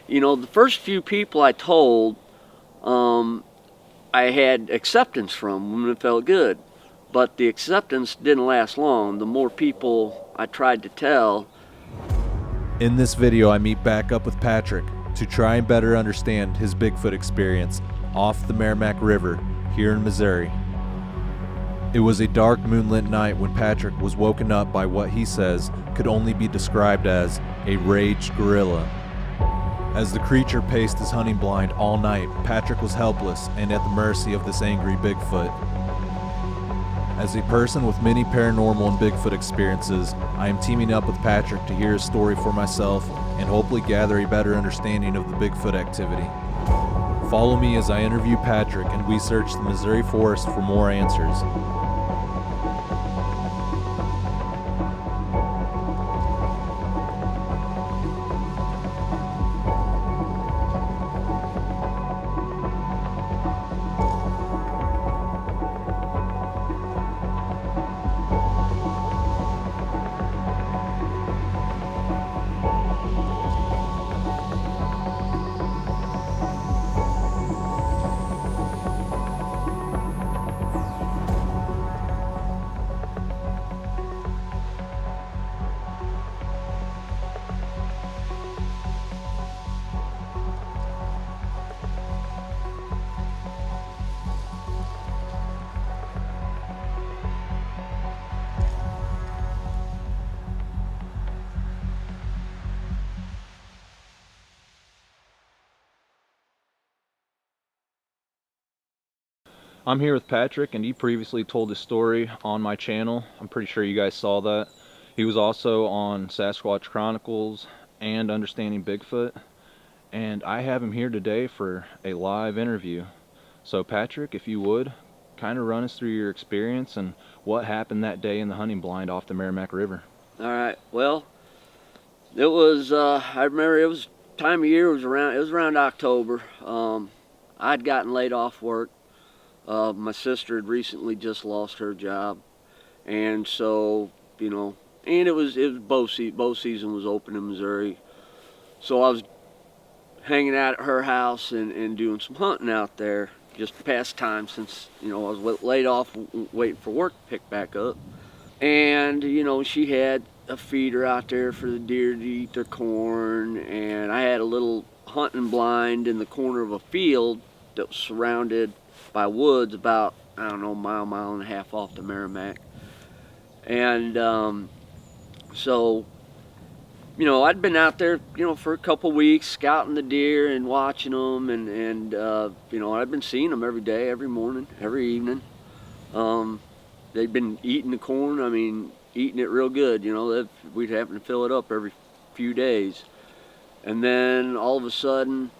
You know, the first few people I told, I had acceptance from and it felt good. But the acceptance didn't last long. The more people I tried to tell. In this video, I meet back up with Patrick to try and better understand his Bigfoot experience off the Meramec River here in Missouri. It was a dark moonlit night when Patrick was woken up by what he says could only be described as a raged gorilla. As the creature paced his hunting blind all night, Patrick was helpless and at the mercy of this angry Bigfoot. As a person with many paranormal and Bigfoot experiences, I am teaming up with Patrick to hear his story for myself and hopefully gather a better understanding of the Bigfoot activity. Follow me as I interview Patrick and we search the Missouri forest for more answers. I'm here with Patrick, and he previously told his story on my channel. I'm pretty sure you guys saw that. He was also on Sasquatch Chronicles and Understanding Bigfoot, and I have him here today for a live interview. So Patrick, if you would, kind of run us through your experience and what happened that day in the hunting blind off the Meramec River. All right. Well, it was. I remember it was time of year. It was around October. I'd gotten laid off work. My sister had recently just lost her job, and so and it was bow season was open in Missouri, so I was hanging out at her house and doing some hunting out there, just to pass time since I was laid off, waiting for work to pick back up, and she had a feeder out there for the deer to eat their corn, and I had a little hunting blind in the corner of a field that was surrounded by woods about, I don't know, mile and a half off the Meramec. And so, I'd been out there, for a couple weeks scouting the deer and watching them, and I'd been seeing them every day, every morning, every evening. They'd been eating the corn, eating it real good, we'd have to fill it up every few days. And then all of a sudden,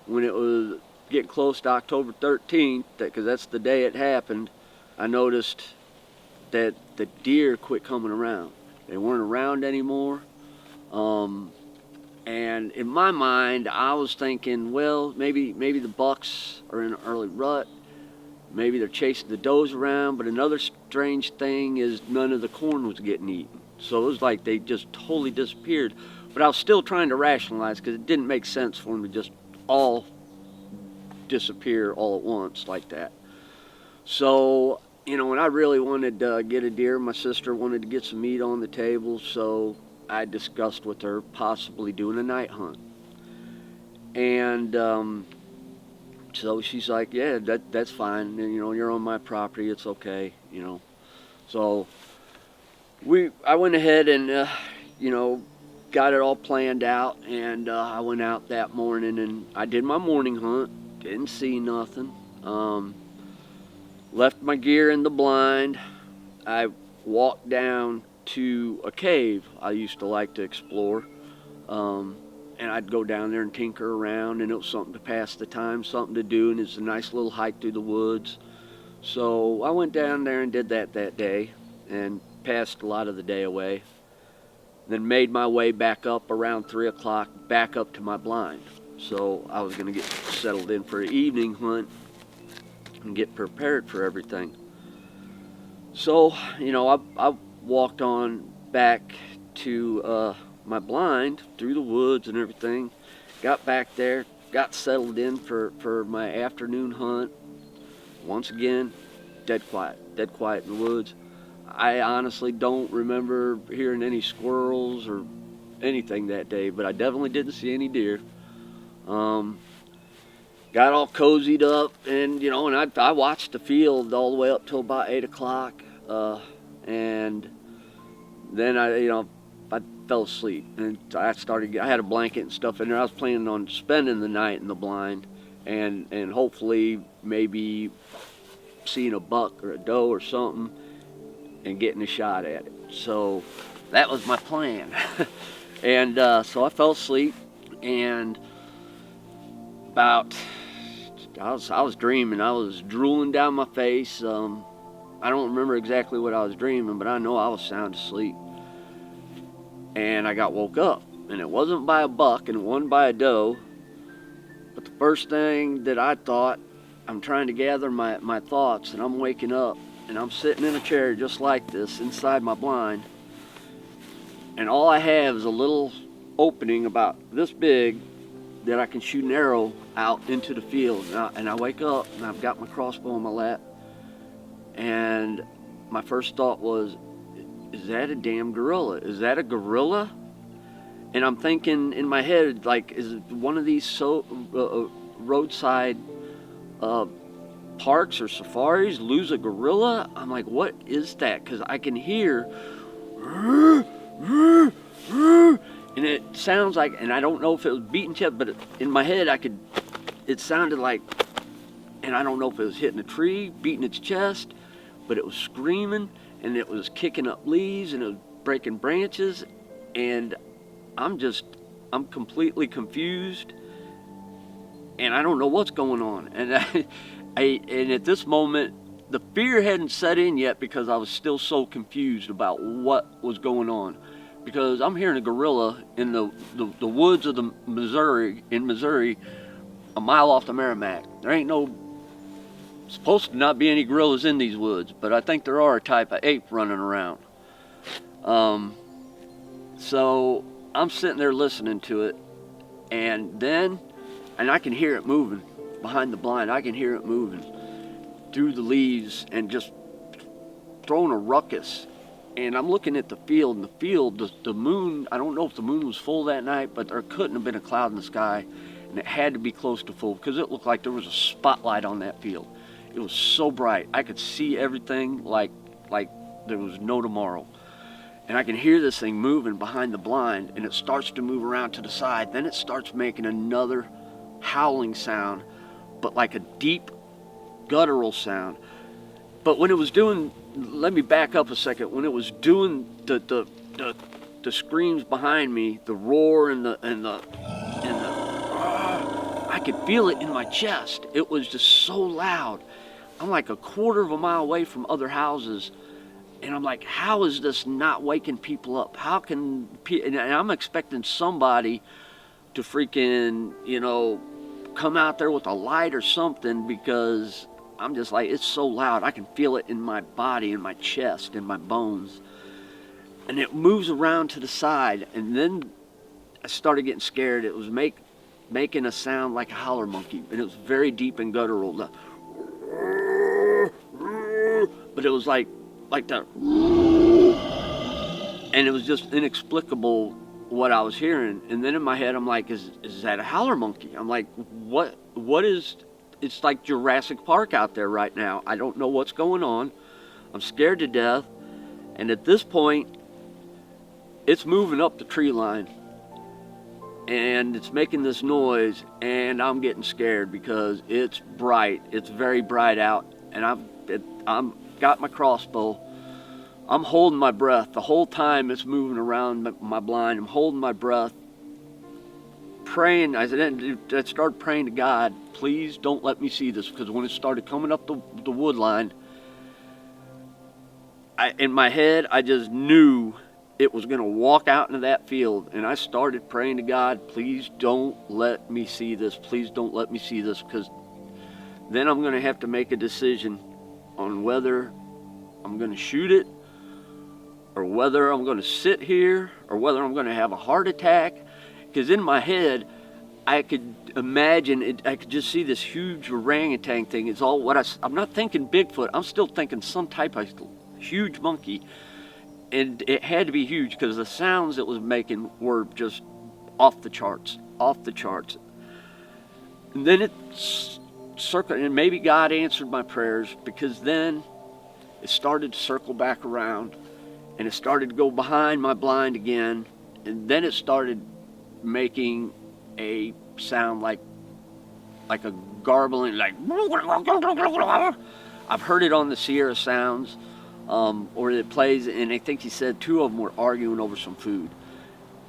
when it was getting close to October 13th, because that's the day it happened, I noticed that the deer quit coming around. They weren't around anymore. And in my mind, I was thinking, well, maybe the bucks are in an early rut. Maybe they're chasing the does around. But another strange thing is none of the corn was getting eaten. So it was like they just totally disappeared. But I was still trying to rationalize, because it didn't make sense for them to just all disappear all at once like that. So when I really wanted to get a deer, my sister wanted to get some meat on the table, so I discussed with her possibly doing a night hunt. And so she's like, yeah, that's fine, and you're on my property, it's okay, so I went ahead and got it all planned out, and I went out that morning and I did my morning hunt. Didn't see nothing. Left my gear in the blind. I walked down to a cave I used to like to explore. And I'd go down there and tinker around, and it was something to pass the time, something to do, and it's a nice little hike through the woods. So I went down there and did that day and passed a lot of the day away. Then made my way back up around 3 o'clock, back up to my blind. So I was going to get settled in for an evening hunt and get prepared for everything. So, I walked on back to my blind through the woods and everything, Got back there, got settled in for my afternoon hunt. Once again, dead quiet in the woods. I honestly don't remember hearing any squirrels or anything that day, but I definitely didn't see any deer. Got all cozied up, and I watched the field all the way up till about 8 o'clock, and then I fell asleep, and I had a blanket and stuff in there. I was planning on spending the night in the blind, and hopefully maybe seeing a buck or a doe or something and getting a shot at it. So that was my plan. And so I fell asleep, and I was dreaming. I was drooling down my face. I don't remember exactly what I was dreaming, but I know I was sound asleep. And I got woke up, and it wasn't by a buck and it wasn't by a doe. But the first thing that I thought, I'm trying to gather my thoughts, and I'm waking up, and I'm sitting in a chair just like this inside my blind, and all I have is a little opening about this big that I can shoot an arrow out into the field. And I wake up, and I've got my crossbow in my lap, and my first thought was, is that a damn gorilla? Is that a gorilla? And I'm thinking in my head, like, is it one of these roadside parks or safaris lose a gorilla? I'm like, what is that? Because I can hear, and it sounds like, and I don't know if it was beating chest, but in my head it sounded like, and I don't know if it was hitting a tree, beating its chest, but it was screaming, and it was kicking up leaves, and it was breaking branches, and I'm completely confused, and I don't know what's going on. And and at this moment, the fear hadn't set in yet because I was still so confused about what was going on. Because I'm hearing a gorilla in the woods of Missouri, a mile off the Meramec. There ain't supposed to not be any gorillas in these woods, but I think there are a type of ape running around. So I'm sitting there listening to it, and I can hear it moving behind the blind. I can hear it moving through the leaves and just throwing a ruckus. And I'm looking at the field, and the moon, I don't know if the moon was full that night, but there couldn't have been a cloud in the sky, and it had to be close to full because it looked like there was a spotlight on that field. It was so bright. I could see everything like there was no tomorrow. And I can hear this thing moving behind the blind, and it starts to move around to the side. Then it starts making another howling sound, but like a deep guttural sound. But when it was doing, let me back up a second. When it was doing the screams behind me, the roar and the I could feel it in my chest. It was just so loud. I'm like a quarter of a mile away from other houses, and I'm like, how is this not waking people up? How can, and I'm expecting somebody to freaking, come out there with a light or something, because I'm just like, it's so loud. I can feel it in my body, in my chest, in my bones. And it moves around to the side, and then I started getting scared. It was making a sound like a howler monkey, and it was very deep and guttural. But it was like that, and it was just inexplicable what I was hearing. And then in my head, I'm like, is that a howler monkey? I'm like, what is? It's like Jurassic Park out there right now. I don't know what's going on. I'm scared to death. And at this point, it's moving up the tree line, and it's making this noise, and I'm getting scared because it's bright. It's very bright out, and I'm got my crossbow. I'm holding my breath the whole time it's moving around my blind. I'm holding my breath, praying. I started praying to God, please don't let me see this, because when it started coming up the wood line, in my head, I just knew it was going to walk out into that field. And I started praying to God, please don't let me see this. Please don't let me see this, because then I'm going to have to make a decision on whether I'm going to shoot it, or whether I'm going to sit here, or whether I'm going to have a heart attack. Because in my head, I could imagine it. I could just see this huge orangutan thing. It's all what I'm not thinking Bigfoot. I'm still thinking some type of huge monkey, and it had to be huge because the sounds it was making were just off the charts, off the charts. And then it circled, and maybe God answered my prayers, because then it started to circle back around, and it started to go behind my blind again, and then it started making a sound like a garbling, like I've heard it on the Sierra Sounds, or it plays, and I think he said 2 of them were arguing over some food.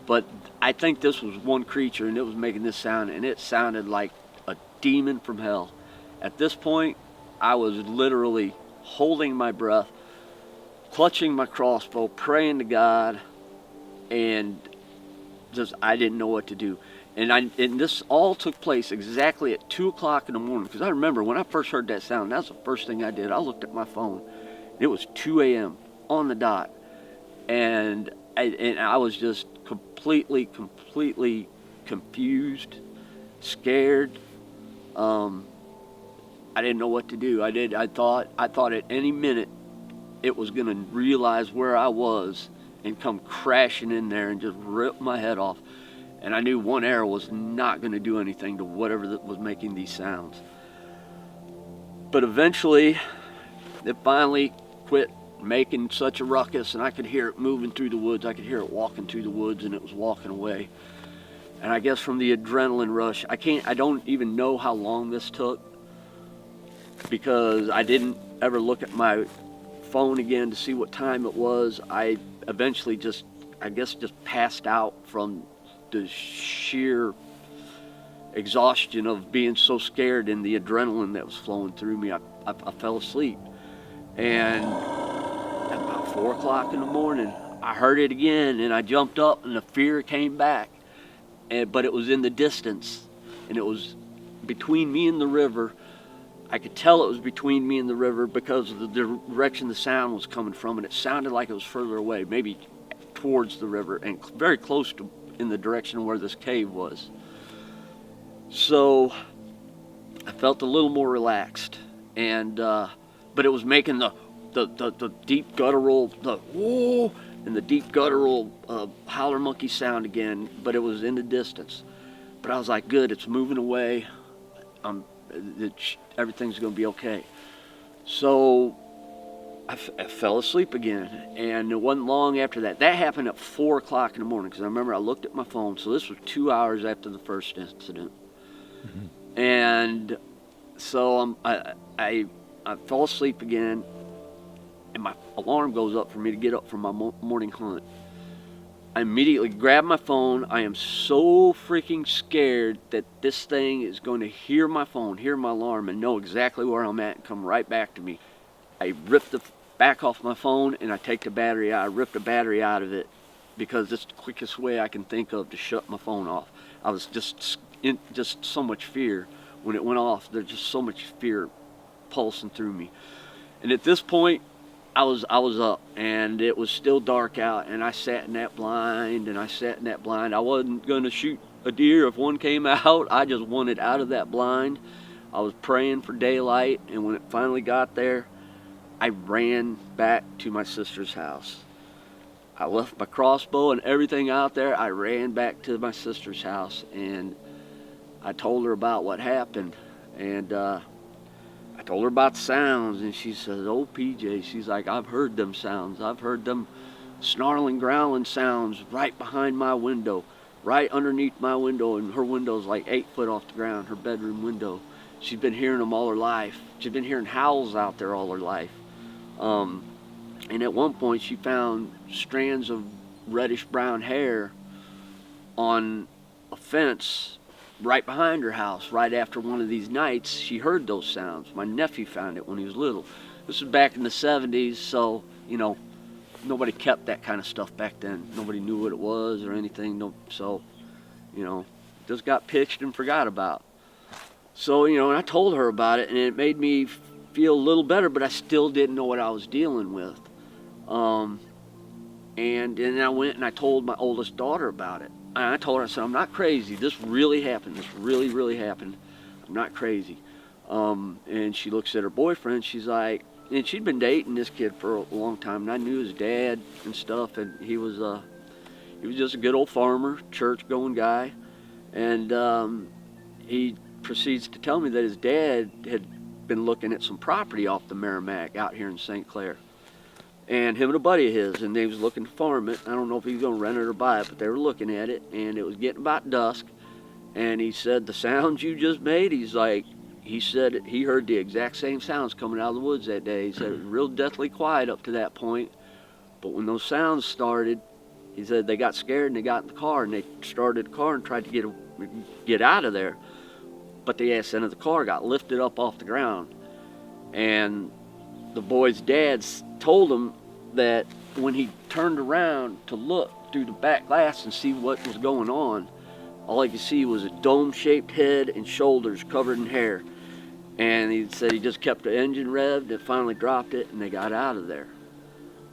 But I think this was one creature, and it was making this sound, and it sounded like a demon from hell. At this point, I was literally holding my breath, clutching my crossbow, praying to God, and just I didn't know what to do. And this all took place exactly at 2 o'clock in the morning, because I remember when I first heard that sound, that's the first thing I did. I looked at my phone. It was 2 a.m. on the dot, and I was just completely confused, scared. I didn't know what to do. I thought at any minute it was going to realize where I was and come crashing in there and just rip my head off. And I knew one arrow was not going to do anything to whatever that was making these sounds. But eventually, it finally quit making such a ruckus, and I could hear it moving through the woods. I could hear it walking through the woods, and it was walking away. And I guess from the adrenaline rush, I don't even know how long this took, because I didn't ever look at my phone again to see what time it was. I eventually just passed out from the sheer exhaustion of being so scared and the adrenaline that was flowing through me. I fell asleep, and at about 4 o'clock in the morning, I heard it again, and I jumped up, and the fear came back, but it was in the distance, and it was between me and the river. I could tell it was between me and the river because of the direction the sound was coming from, and it sounded like it was further away, maybe towards the river, and very close to in the direction where this cave was. So I felt a little more relaxed, and but it was making the deep guttural, the whoa, and the deep guttural howler monkey sound again, but it was in the distance. But I was like, good, it's moving away. Everything's going to be okay. So I fell asleep again, and it wasn't long after that. That happened at 4 o'clock in the morning, because I remember I looked at my phone. So this was 2 hours after the first incident. Mm-hmm. And so I fell asleep again, and my alarm goes up for me to get up for my morning hunt. I immediately grab my phone. I am so freaking scared that this thing is going to hear my phone, hear my alarm, and know exactly where I'm at and come right back to me. I rip the back off my phone, and I take the battery out. I rip the battery out of it, because it's the quickest way I can think of to shut my phone off. I was just in so much fear. When it went off, there's just so much fear pulsing through me. And at this point, I was up, and it was still dark out, and I sat in that blind, I wasn't going to shoot a deer if one came out. I just wanted out of that blind. I was praying for daylight, and when it finally got there, I ran back to my sister's house. I left my crossbow and everything out there. I ran back to my sister's house, and I told her about what happened, and I told her about the sounds, and she says, "Oh, PJ," she's like, "I've heard them sounds. I've heard them snarling, growling sounds right behind my window, right underneath my window," and her window's like 8 foot off the ground, her bedroom window. She's been hearing them all her life. She's been hearing howls out there all her life. And at one point, she found strands of reddish-brown hair on a fence right behind her house. Right after one of these nights, she heard those sounds. My nephew found it when he was little. This was back in the 70s, so, nobody kept that kind of stuff back then. Nobody knew what it was or anything. So, just got pitched and forgot about. So, and I told her about it, and it made me feel a little better, but I still didn't know what I was dealing with. And then I went and I told my oldest daughter about it. I told her, I said, I'm not crazy. This really happened. This really, really happened. I'm not crazy. And she looks at her boyfriend. She's like, and she'd been dating this kid for a long time, and I knew his dad and stuff, and he was just a good old farmer, church-going guy, and he proceeds to tell me that his dad had been looking at some property off the Meramec out here in St. Clair, and him and a buddy of his, and they was looking to farm it. I don't know if he was going to rent it or buy it, but they were looking at it, and it was getting about dusk, and he said, the sounds you just made, he said he heard the exact same sounds coming out of the woods that day. He said it was real deathly quiet up to that point, but when those sounds started, he said they got scared and they got in the car and they started the car and tried to get out of there. But the ass end of the car got lifted up off the ground. And the boy's dad told him that when he turned around to look through the back glass and see what was going on, all he could see was a dome-shaped head and shoulders covered in hair. And he said he just kept the engine revved and finally dropped it and they got out of there.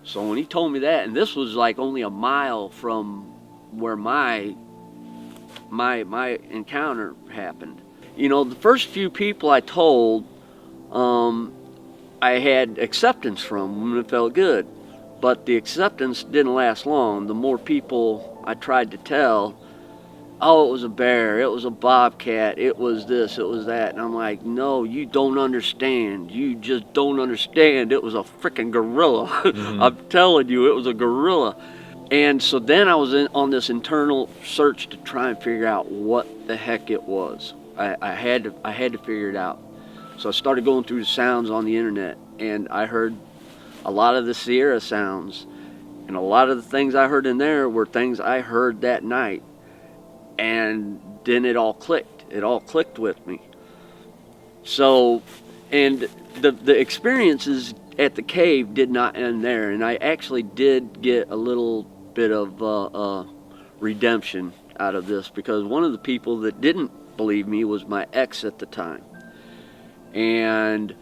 So when he told me that, and this was like only a mile from where my encounter happened. You know, the first few people I told, I had acceptance from, and it felt good. But the acceptance didn't last long. The more people I tried to tell, oh, it was a bear, it was a bobcat, it was this, it was that. And I'm like, no, you don't understand. You just don't understand. It was a freaking gorilla. Mm-hmm. I'm telling you, it was a gorilla. And so then I was on this internal search to try and figure out what the heck it was. I had to figure it out. So I started going through the sounds on the internet, and I heard a lot of the Sierra sounds, and a lot of the things I heard in there were things I heard that night. And then it all clicked. It all clicked with me. So, and the experiences at the cave did not end there, and I actually did get a little bit of redemption out of this, because one of the people that didn't believe me was my ex at the time. And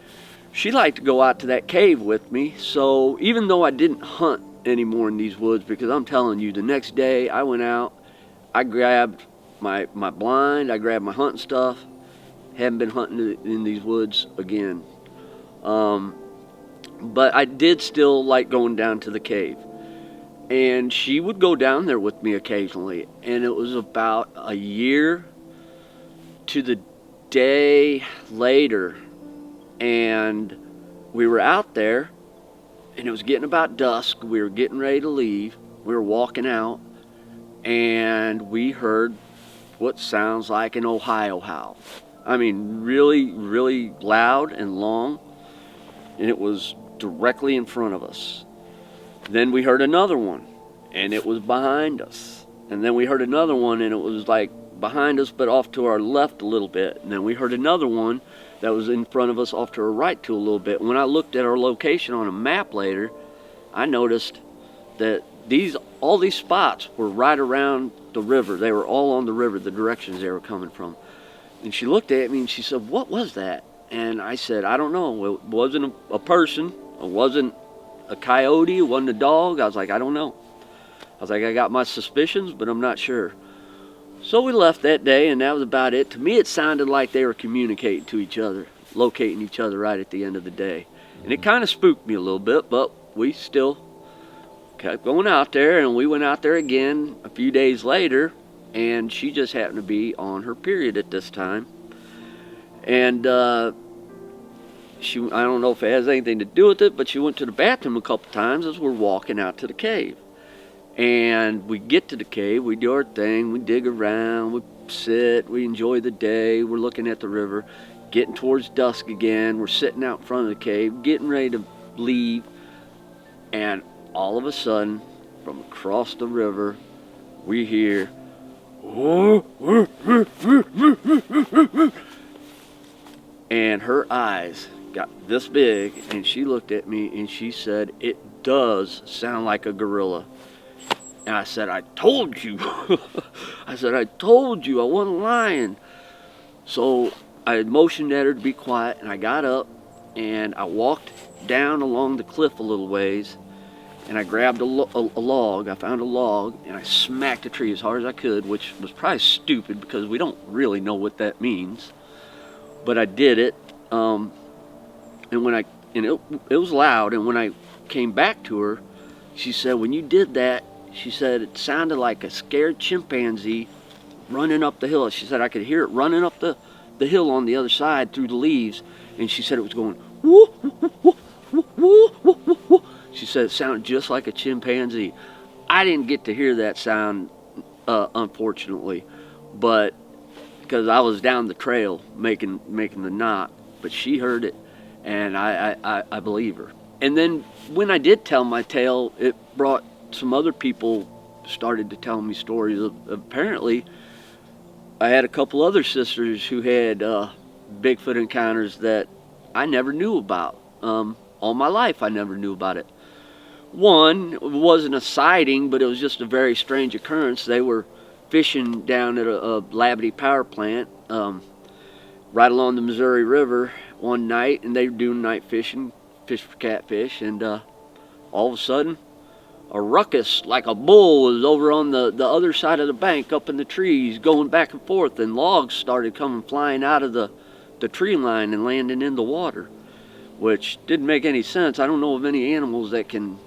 she liked to go out to that cave with me, so even though I didn't hunt anymore in these woods, because I'm telling you, the next day I went out, I grabbed my blind, I grabbed my hunting stuff, haven't been hunting in these woods again. But I did still like going down to the cave. And she would go down there with me occasionally. And it was about a year to the day later. And we were out there, and it was getting about dusk. We were getting ready to leave. We were walking out. And we heard what sounds like an Ohio howl. I mean, really, really loud and long, and it was directly in front of us. Then we heard another one, and it was behind us. And then we heard another one, and it was like behind us, but off to our left a little bit. And then we heard another one that was in front of us off to our right to a little bit. When I looked at our location on a map later, I noticed that all these spots were right around the river. They were all on the river, the directions they were coming from. And she looked at me and she said, "What was that?" And I said, "I don't know. It wasn't a person. It wasn't a coyote. It wasn't a dog." I was like, "I don't know." I was like, "I got my suspicions, but I'm not sure." So we left that day, and that was about it. To me, it sounded like they were communicating to each other, locating each other right at the end of the day. And it kind of spooked me a little bit, but we still kept going out there, and we went out there again a few days later, and she just happened to be on her period at this time. And I don't know if it has anything to do with it, but she went to the bathroom a couple times as we're walking out to the cave. And we get to the cave, we do our thing, we dig around, we sit, we enjoy the day, we're looking at the river, getting towards dusk again, we're sitting out in front of the cave, getting ready to leave, and all of a sudden, from across the river, we hear, and her eyes got this big, and she looked at me and she said, "It does sound like a gorilla." And I said, "I told you." I said, "I told you, I wasn't lying." So I motioned at her to be quiet, and I got up and I walked down along the cliff a little ways. and I grabbed a log. I found a log, and I smacked a tree as hard as I could, which was probably stupid because we don't really know what that means. But I did it, and it was loud. And when I came back to her, she said, when you did that, she said it sounded like a scared chimpanzee running up the hill. She said I could hear it running up the hill on the other side through the leaves, and she said it was going woo, woo, woo, woo, woo, woo, woo. She said it sounded just like a chimpanzee. I didn't get to hear that sound, unfortunately, but because I was down the trail making the knot, but she heard it, and I believe her. And then when I did tell my tale, it brought some other people started to tell me stories. Apparently, I had a couple other sisters who had Bigfoot encounters that I never knew about. All my life, I never knew about it. One wasn't a sighting, but it was just a very strange occurrence. They were fishing down at a Labadee power plant right along the Missouri River one night, and they were doing night fishing, fish for catfish, and all of a sudden, a ruckus like a bull was over on the other side of the bank up in the trees going back and forth, and logs started coming flying out of the tree line and landing in the water, which didn't make any sense. I don't know of any animals that can,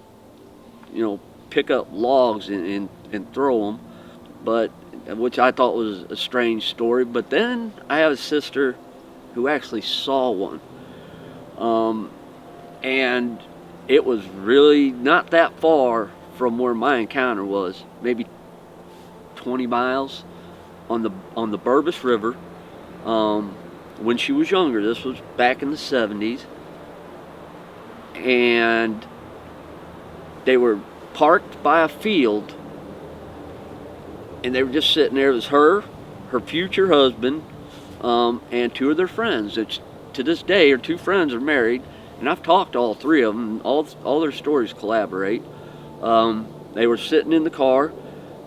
pick up logs and throw them, but which I thought was a strange story. But then I have a sister who actually saw one, and it was really not that far from where my encounter was, maybe 20 miles on the Burbus River. When she was younger, this was back in the 70s, and they were parked by a field, and they were just sitting there. It was her future husband, and two of their friends, which to this day are two friends are married, and I've talked to all three of them. All their stories collaborate. They were sitting in the car.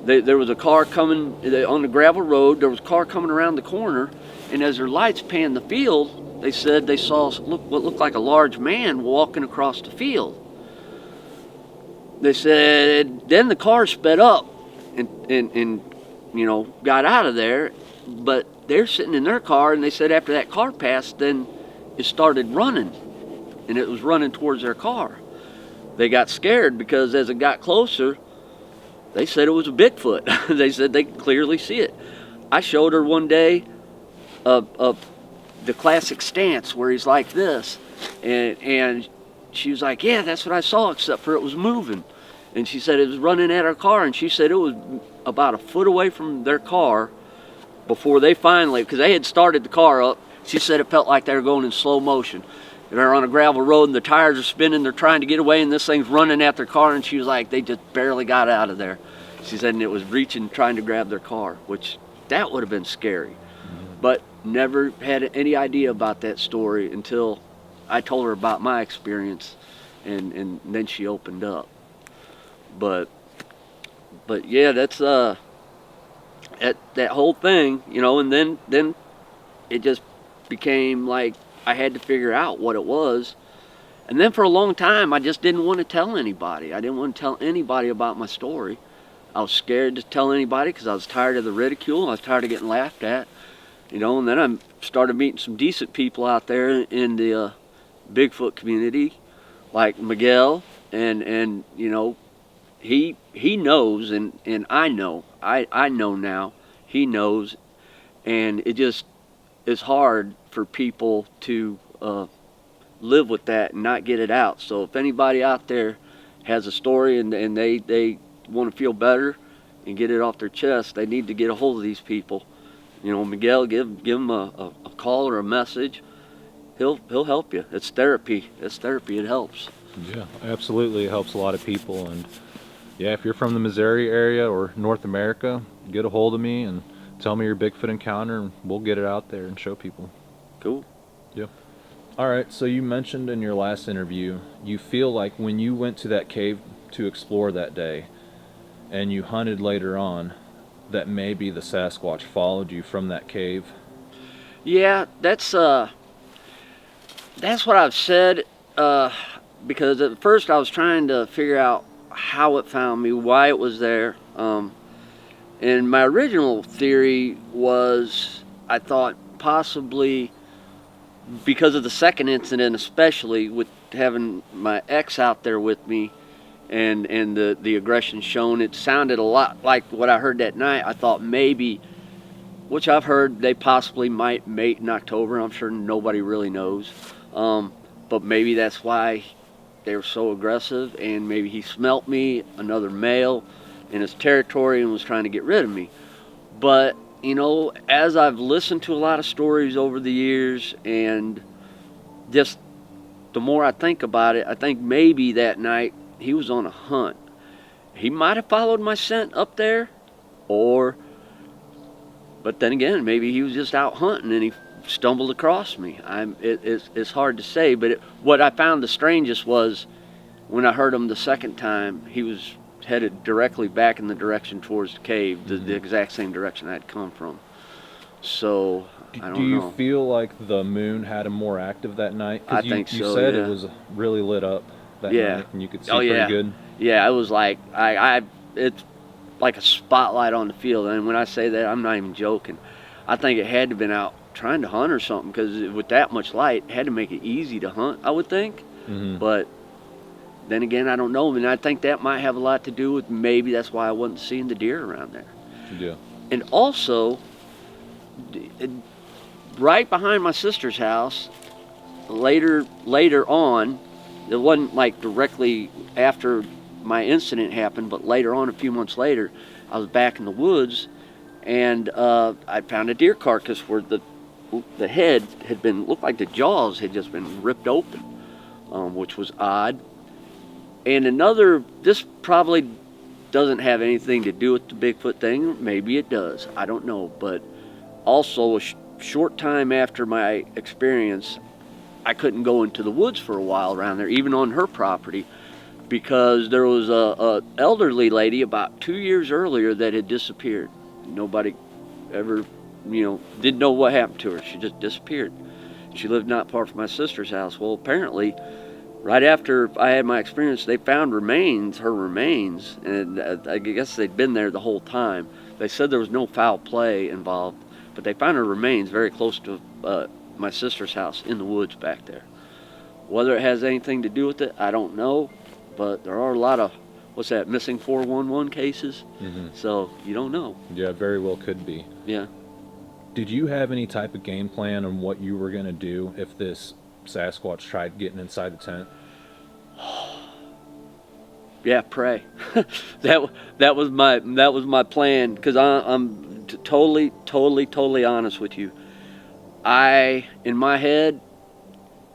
There was a car coming on the gravel road. There was a car coming around the corner, and as their lights panned the field, they said they saw what looked like a large man walking across the field. They said then the car sped up and got out of there, but they're sitting in their car, and they said after that car passed, then it started running, and it was running towards their car. They got scared because as it got closer, they said it was a Bigfoot. They said they could clearly see it. I showed her one day of the classic stance where he's like this, and she was like, yeah, that's what I saw, except for it was moving. And she said it was running at her car, and she said it was about a foot away from their car before they finally, because they had started the car up, she said it felt like they were going in slow motion. They're on a gravel road, and the tires are spinning, they're trying to get away, and this thing's running at their car, and she was like, they just barely got out of there. She said, and it was reaching, trying to grab their car, which that would have been scary. But never had any idea about that story until I told her about my experience, and then she opened up. But yeah, that's that whole thing, and then it just became like I had to figure out what it was. And then for a long time, I just didn't want to tell anybody. I didn't want to tell anybody about my story. I was scared to tell anybody because I was tired of the ridicule. I was tired of getting laughed at, and then I started meeting some decent people out there in the Bigfoot community, like Miguel, and he knows, and I know. I know now. He knows, and it just is hard for people to live with that and not get it out. So if anybody out there has a story and they want to feel better and get it off their chest, they need to get a hold of these people. Miguel, give him a call or a message. He'll help you. It's therapy. It helps. Yeah, absolutely. It helps a lot of people. And yeah, if you're from the Missouri area or North America, get a hold of me and tell me your Bigfoot encounter, and we'll get it out there and show people. Cool. Yeah. All right, so you mentioned in your last interview, you feel like when you went to that cave to explore that day, and you hunted later on, that maybe the Sasquatch followed you from that cave. Yeah, that's what I've said, because at first I was trying to figure out how it found me, why it was there. And my original theory was, I thought possibly because of the second incident, especially with having my ex out there with me, and the aggression shown, it sounded a lot like what I heard that night. I thought maybe, which I've heard they possibly might mate in October. I'm sure nobody really knows, but maybe that's why they were so aggressive, and maybe he smelt me, another male, in his territory and was trying to get rid of me. But you know, as I've listened to a lot of stories over the years, and just the more I think about it, I think maybe that night he was on a hunt. He might have followed my scent up there, but then again, maybe he was just out hunting and he stumbled across me. It's hard to say, but what I found the strangest was when I heard him the second time, he was headed directly back in the direction towards the cave, the exact same direction I had come from. So I don't know. Do you feel like the moon had him more active that night? I think so. You said yeah. it was really lit up that night, and you could see pretty good. Yeah, it was like it's like a spotlight on the field, and when I say that, I'm not even joking. I think it had to have been out trying to hunt or something, because with that much light, it had to make it easy to hunt, I would think. But then again, I don't know. I mean, I think that might have a lot to do with maybe that's why I wasn't seeing the deer around there. Yeah. And also, right behind my sister's house, later on, it wasn't like directly after my incident happened, but later on, a few months later, I was back in the woods, and I found a deer carcass where the head had been, looked like the jaws had just been ripped open, which was odd. And this probably doesn't have anything to do with the Bigfoot thing. Maybe it does. I don't know. But also, a short time after my experience, I couldn't go into the woods for a while around there, even on her property, because there was a elderly lady about 2 years earlier that had disappeared. Nobody ever, didn't know what happened to her. She just disappeared. She lived not far from my sister's house. Well, apparently, right after I had my experience, they found her remains, and I guess they'd been there the whole time. They said there was no foul play involved, but they found her remains very close to my sister's house in the woods back there. Whether it has anything to do with it, I don't know, but there are a lot of, missing 411 cases, so you don't know. Yeah, very well could be. Yeah. Did you have any type of game plan on what you were going to do if this Sasquatch tried getting inside the tent? Yeah, pray. that was my plan, because I'm totally honest with you. In my head,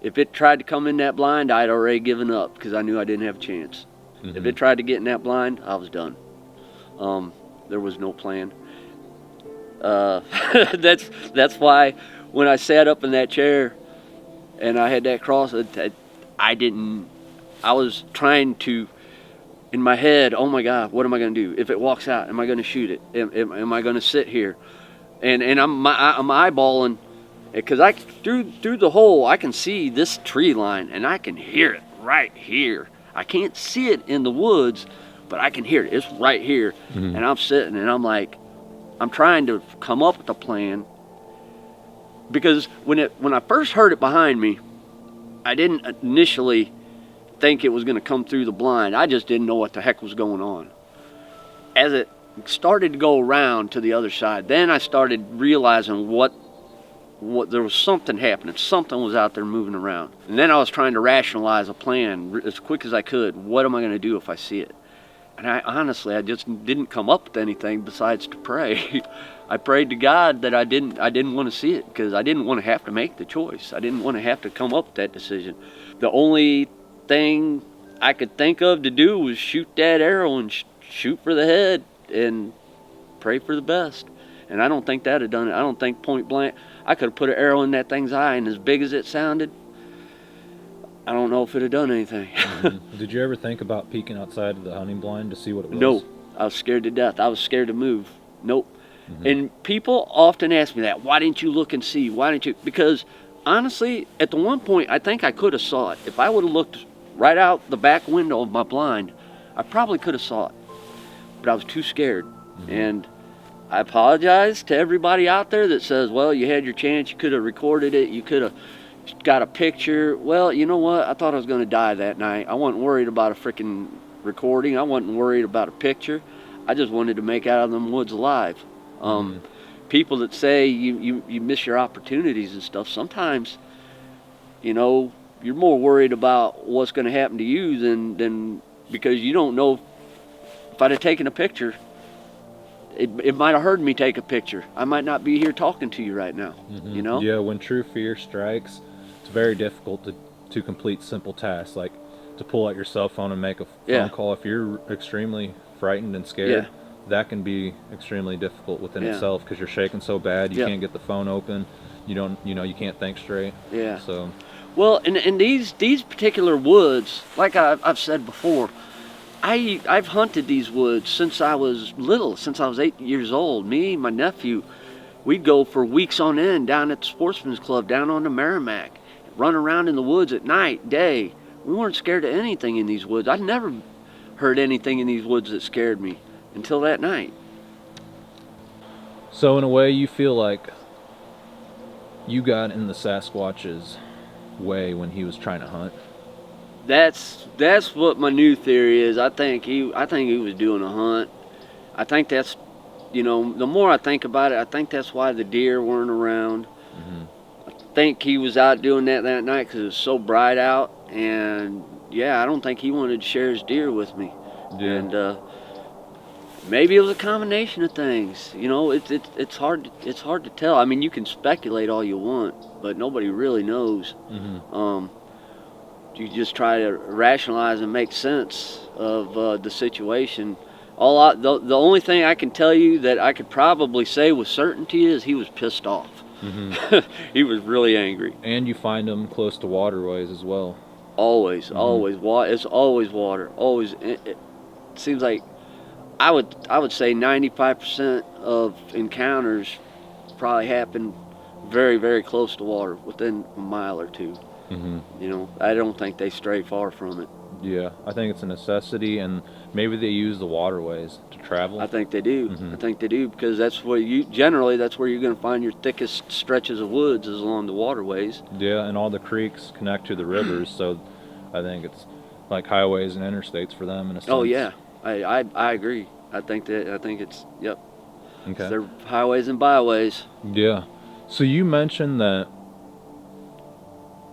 if it tried to come in that blind, I'd already given up, because I knew I didn't have a chance. If it tried to get in that blind, I was done. There was no plan. That's why when I sat up in that chair and I had that cross, I was trying to, in my head, oh my God, what am I going to do? If it walks out, am I going to shoot it? Am I going to sit here? And I'm eyeballing, because through the hole, I can see this tree line, and I can hear it right here. I can't see it in the woods, but I can hear it. It's right here. And I'm sitting, and I'm like, I'm trying to come up with a plan, because when I first heard it behind me, I didn't initially think it was going to come through the blind. I just didn't know what the heck was going on. As it started to go around to the other side, then I started realizing what there was something happening. Something was out there moving around. And then I was trying to rationalize a plan as quick as I could. What am I going to do if I see it? And I just didn't come up with anything besides to pray. I prayed to God that I didn't want to see it, because I didn't want to have to make the choice. I didn't want to have to come up with that decision. The only thing I could think of to do was shoot that arrow and shoot for the head and pray for the best. And I don't think that had done it. I don't think point blank. I could have put an arrow in that thing's eye, and as big as it sounded, I don't know if it had done anything. Did you ever think about peeking outside of the hunting blind to see what it was? No, I was scared to death. I was scared to move. Nope. And people often ask me that. Why didn't you look and see? Why didn't you? Because honestly, at the one point, I think I could have saw it. If I would have looked right out the back window of my blind, I probably could have saw it, but I was too scared. And I apologize to everybody out there that says, well, you had your chance, you could have recorded it, you could have got a picture. Well, you know what? I thought I was going to die that night. I wasn't worried about a freaking recording. I wasn't worried about a picture. I just wanted to make out of them woods alive. People that say you miss your opportunities and stuff, sometimes, you know, you're more worried about what's going to happen to you than because you don't know. If I'd have taken a picture, it might have heard me take a picture. I might not be here talking to you right now, you know? Yeah, when true fear strikes, it's very difficult to complete simple tasks, like to pull out your cell phone and make a phone call. If you're extremely frightened and scared, that can be extremely difficult within itself, because you're shaking so bad you can't get the phone open. You can't think straight. Yeah. So, well, in these particular woods, like I've said before, I've hunted these woods since I was little, since I was 8 years old. Me, my nephew, we'd go for weeks on end down at the Sportsman's Club down on the Meramec, run around in the woods at night, day. We weren't scared of anything in these woods. I'd never heard anything in these woods that scared me until that night. So in a way, you feel like you got in the Sasquatch's way when he was trying to hunt? That's what my new theory is. I think he was doing a hunt. I think that's, you know, the more I think about it, I think that's why the deer weren't around. I think he was out doing that night because it was so bright out, and I don't think he wanted to share his deer with me. And maybe it was a combination of things. You know, it's hard to tell. I mean, you can speculate all you want, but nobody really knows. You just try to rationalize and make sense of the situation. The only thing I can tell you that I could probably say with certainty is he was pissed off. He was really angry. And you find them close to waterways as well. Always. It's always water. Always. It seems like I would say 95% of encounters probably happen very, very close to water, within a mile or two. You know, I don't think they stray far from it. Yeah, I think it's a necessity, and maybe they use the waterways to travel. I think they do. I think they do, because that's where you're going to find your thickest stretches of woods, is along the waterways. Yeah, and all the creeks connect to the rivers, so I think it's like highways and interstates for them in a sense. Oh yeah, I agree. I think it's Okay. They're highways and byways. Yeah. So you mentioned that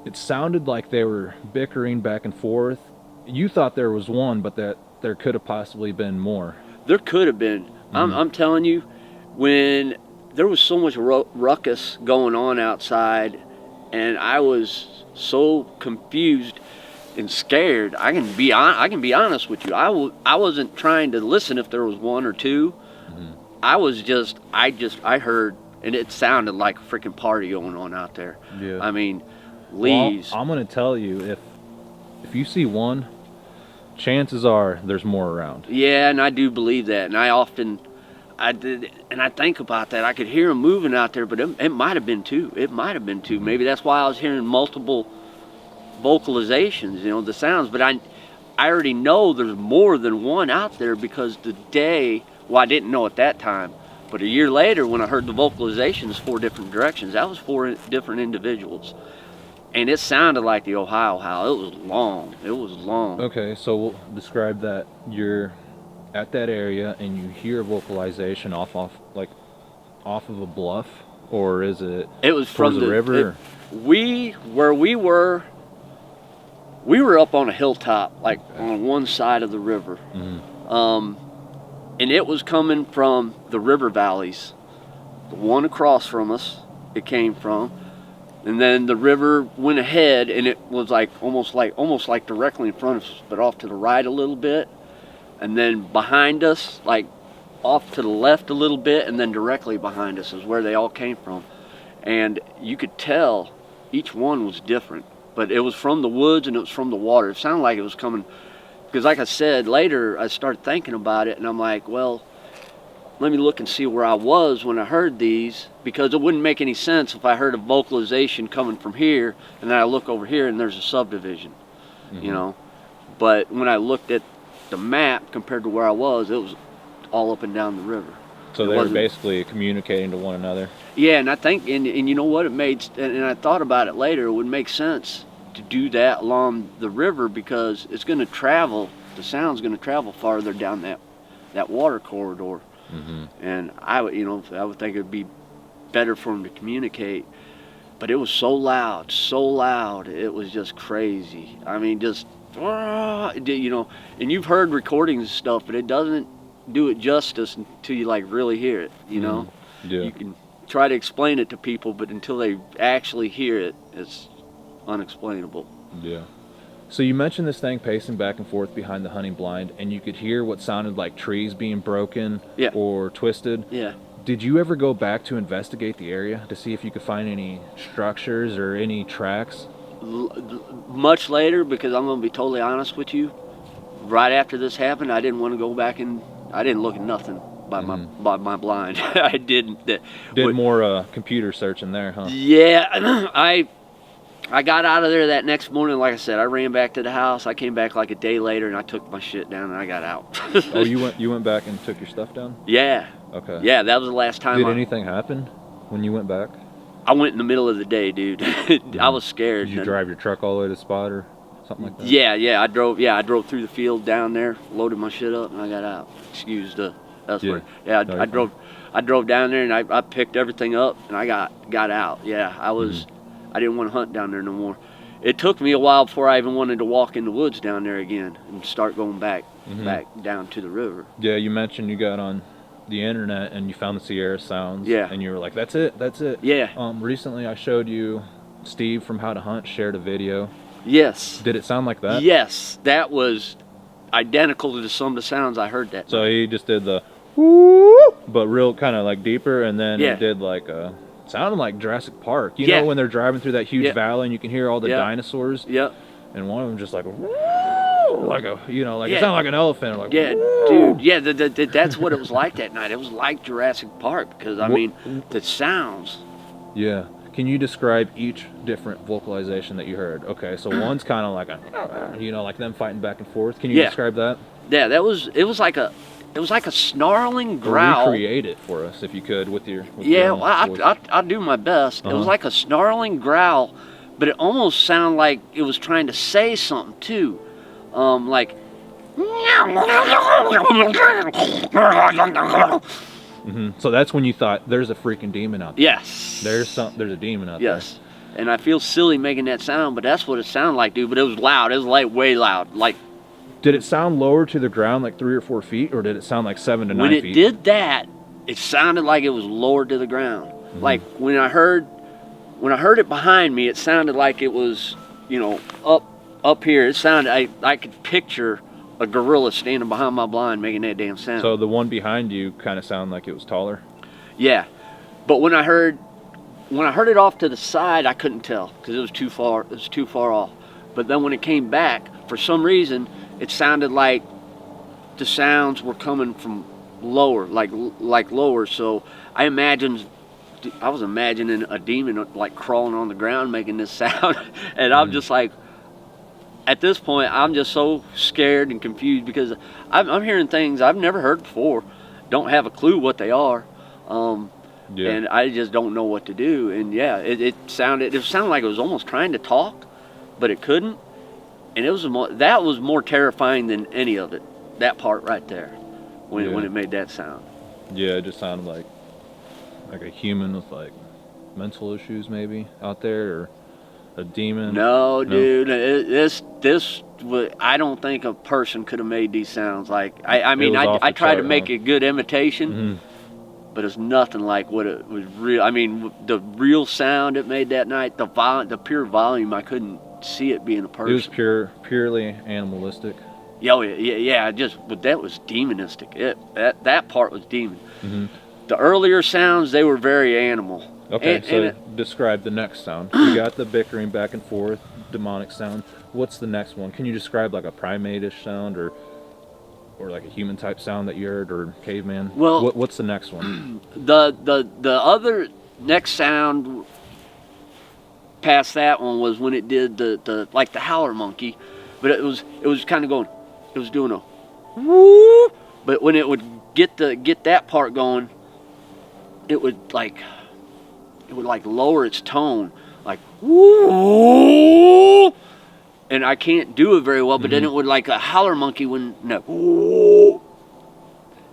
it sounded like they were bickering back and forth. You thought there was one, but that there could have possibly been more. There could have been. I'm telling you, when there was so much ruckus going on outside, and I was so confused and scared. I can be honest with you. I wasn't trying to listen if there was one or two. I heard, and it sounded like a freaking party going on out there. Yeah. I mean, leaves. Well, I'm going to tell you, if you see one, chances are there's more around. Yeah, and I do believe that. And I think about that. I could hear them moving out there, but it might have been two. Maybe that's why I was hearing multiple vocalizations, you know, the sounds. But I already know there's more than one out there, because I didn't know at that time. But a year later, when I heard the vocalizations 4 different directions, that was 4 different individuals. And it sounded like the Ohio howl. It was long. Okay, so we'll describe that. You're at that area and you hear vocalization off of a bluff, or is it? It was from the river. We were up on a hilltop, like on one side of the river, and it was coming from the river valleys. The one across from us, it came from. And then the river went ahead, and it was almost like directly in front of us, but off to the right a little bit. And then behind us, like off to the left a little bit, and then directly behind us is where they all came from. And you could tell each one was different, but it was from the woods and it was from the water. It sounded like it was coming, because like I said, later I started thinking about it, and I'm like, well, let me look and see where I was when I heard these, because it wouldn't make any sense if I heard a vocalization coming from here and then I look over here and there's a subdivision, you know. But when I looked at the map compared to where I was, it was all up and down the river. So they were basically communicating to one another. Yeah, and I think, and you know what, it made, and I thought about it later, it would make sense to do that along the river because it's going to travel, the sound's going to travel farther down that water corridor. And I would, I would think it would be better for them to communicate. But it was so loud, it was just crazy. I mean, just, and you've heard recordings and stuff, but it doesn't do it justice until you like really hear it, Yeah. You can try to explain it to people, but until they actually hear it, it's unexplainable. Yeah. So you mentioned this thing pacing back and forth behind the hunting blind, and you could hear what sounded like trees being broken or twisted. Yeah. Did you ever go back to investigate the area to see if you could find any structures or any tracks? Much later, because I'm going to be totally honest with you, right after this happened, I didn't want to go back and I didn't look at nothing by my blind. I didn't. Did more computer searching there, huh? Yeah, I got out of there that next morning. Like I said, I ran back to the house. I came back like a day later, and I took my shit down, and I got out. Oh, you went back and took your stuff down? Yeah. Okay. Yeah, that was the last time. Did anything happen when you went back? I went in the middle of the day, dude. I was scared. Did you drive your truck all the way to the spot or something like that? Yeah. I drove through the field down there, loaded my shit up, and I got out. Excuse the word. Yeah, I drove down there, and I picked everything up, and I got out. Yeah, I didn't want to hunt down there no more. It took me a while before I even wanted to walk in the woods down there again and start going back down to the river. Yeah, you mentioned you got on the internet and you found the Sierra Sounds. Yeah. And you were like, that's it. Yeah. Recently I showed you Steve from How to Hunt shared a video. Yes. Did it sound like that? Yes, that was identical to some of the sounds I heard that So night. he just did the whoo, but real kind of like deeper, and then he did like sounded like Jurassic Park. You know when they're driving through that huge valley and you can hear all the dinosaurs? Yep. And one of them just like like a, it sounded like an elephant. Like, dude, yeah, that's what it was like that night. It was like Jurassic Park because, I mean, the sounds. Yeah. Can you describe each different vocalization that you heard? Okay, so one's kind of like a, like them fighting back and forth. Can you describe that? Yeah, it was like a snarling growl. Recreate it for us if you could with your I'll do my best. It was like a snarling growl, but it almost sounded like it was trying to say something too. Like So that's when you thought there's a freaking demon out there. Yes. There's a demon out there. Yes. And I feel silly making that sound, but that's what it sounded like, dude. But it was loud. It was like way loud. Like, did it sound lower to the ground, like 3 or 4 feet, or did it sound like 7 to 9 feet? When it did that, it sounded like it was lower to the ground. Like when I heard it behind me, it sounded like it was, up here. It sounded, I could picture a gorilla standing behind my blind making that damn sound. So the one behind you kind of sounded like it was taller? Yeah. But when I heard it off to the side, I couldn't tell because it was too far off. But then when it came back, for some reason, it sounded like the sounds were coming from lower, like lower. So I was imagining a demon like crawling on the ground making this sound. And I'm just like, at this point, I'm just so scared and confused because I'm hearing things I've never heard before. Don't have a clue what they are. And I just don't know what to do. And it sounded like it was almost trying to talk, but it couldn't. And that was more terrifying than any of it. That part right there, when it made that sound. Yeah, it just sounded like a human with like mental issues maybe out there, or a demon. No, dude, this I don't think a person could have made these sounds. Like I tried to make a good imitation. But it's nothing like what it was real. I mean, the real sound it made that night, the pure volume, I couldn't see it being a person. It was purely animalistic. Yeah. But that was demonistic. That part was demon. The earlier sounds, they were very animal. Okay, describe the next sound. You got the bickering back and forth, demonic sound. What's the next one? Can you describe like a primate-ish sound or like a human type sound that you heard, or caveman? Well, what's the next one? The other next sound past that one was when it did the howler monkey, but it was kind of going, it was doing a woo. But when it would get that part going, it would like lower its tone, like woo. And I can't do it very well. But then it would like a howler monkey when woo.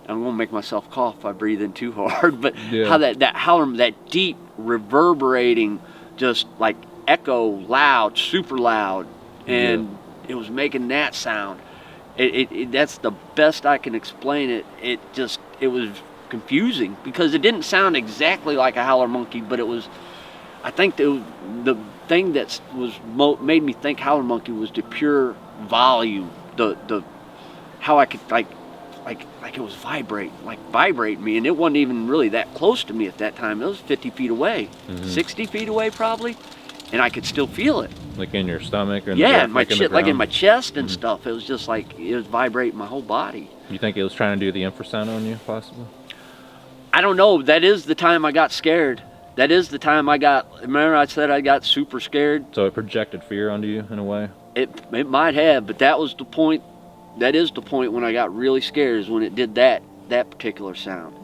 I'm gonna make myself cough if I breathe in too hard. But how that howler, that deep reverberating, just like echo, loud, super loud, and it was making that sound. That's the best I can explain it. It was confusing because it didn't sound exactly like a howler monkey, but it was. I think the thing that made me think howler monkey was the pure volume, the how I could like it was vibrating me, and it wasn't even really that close to me at that time. It was 50 feet away, 60 feet away probably, and I could still feel it. Like in your stomach or in in my chest and stuff. It was just like it was vibrating my whole body. You think it was trying to do the infrasound on you, possibly? I don't know. That is the time I got scared. That is the time remember I said I got super scared? So it projected fear onto you in a way? It might have, but that was the point. That is the point when I got really scared, is when it did that particular sound.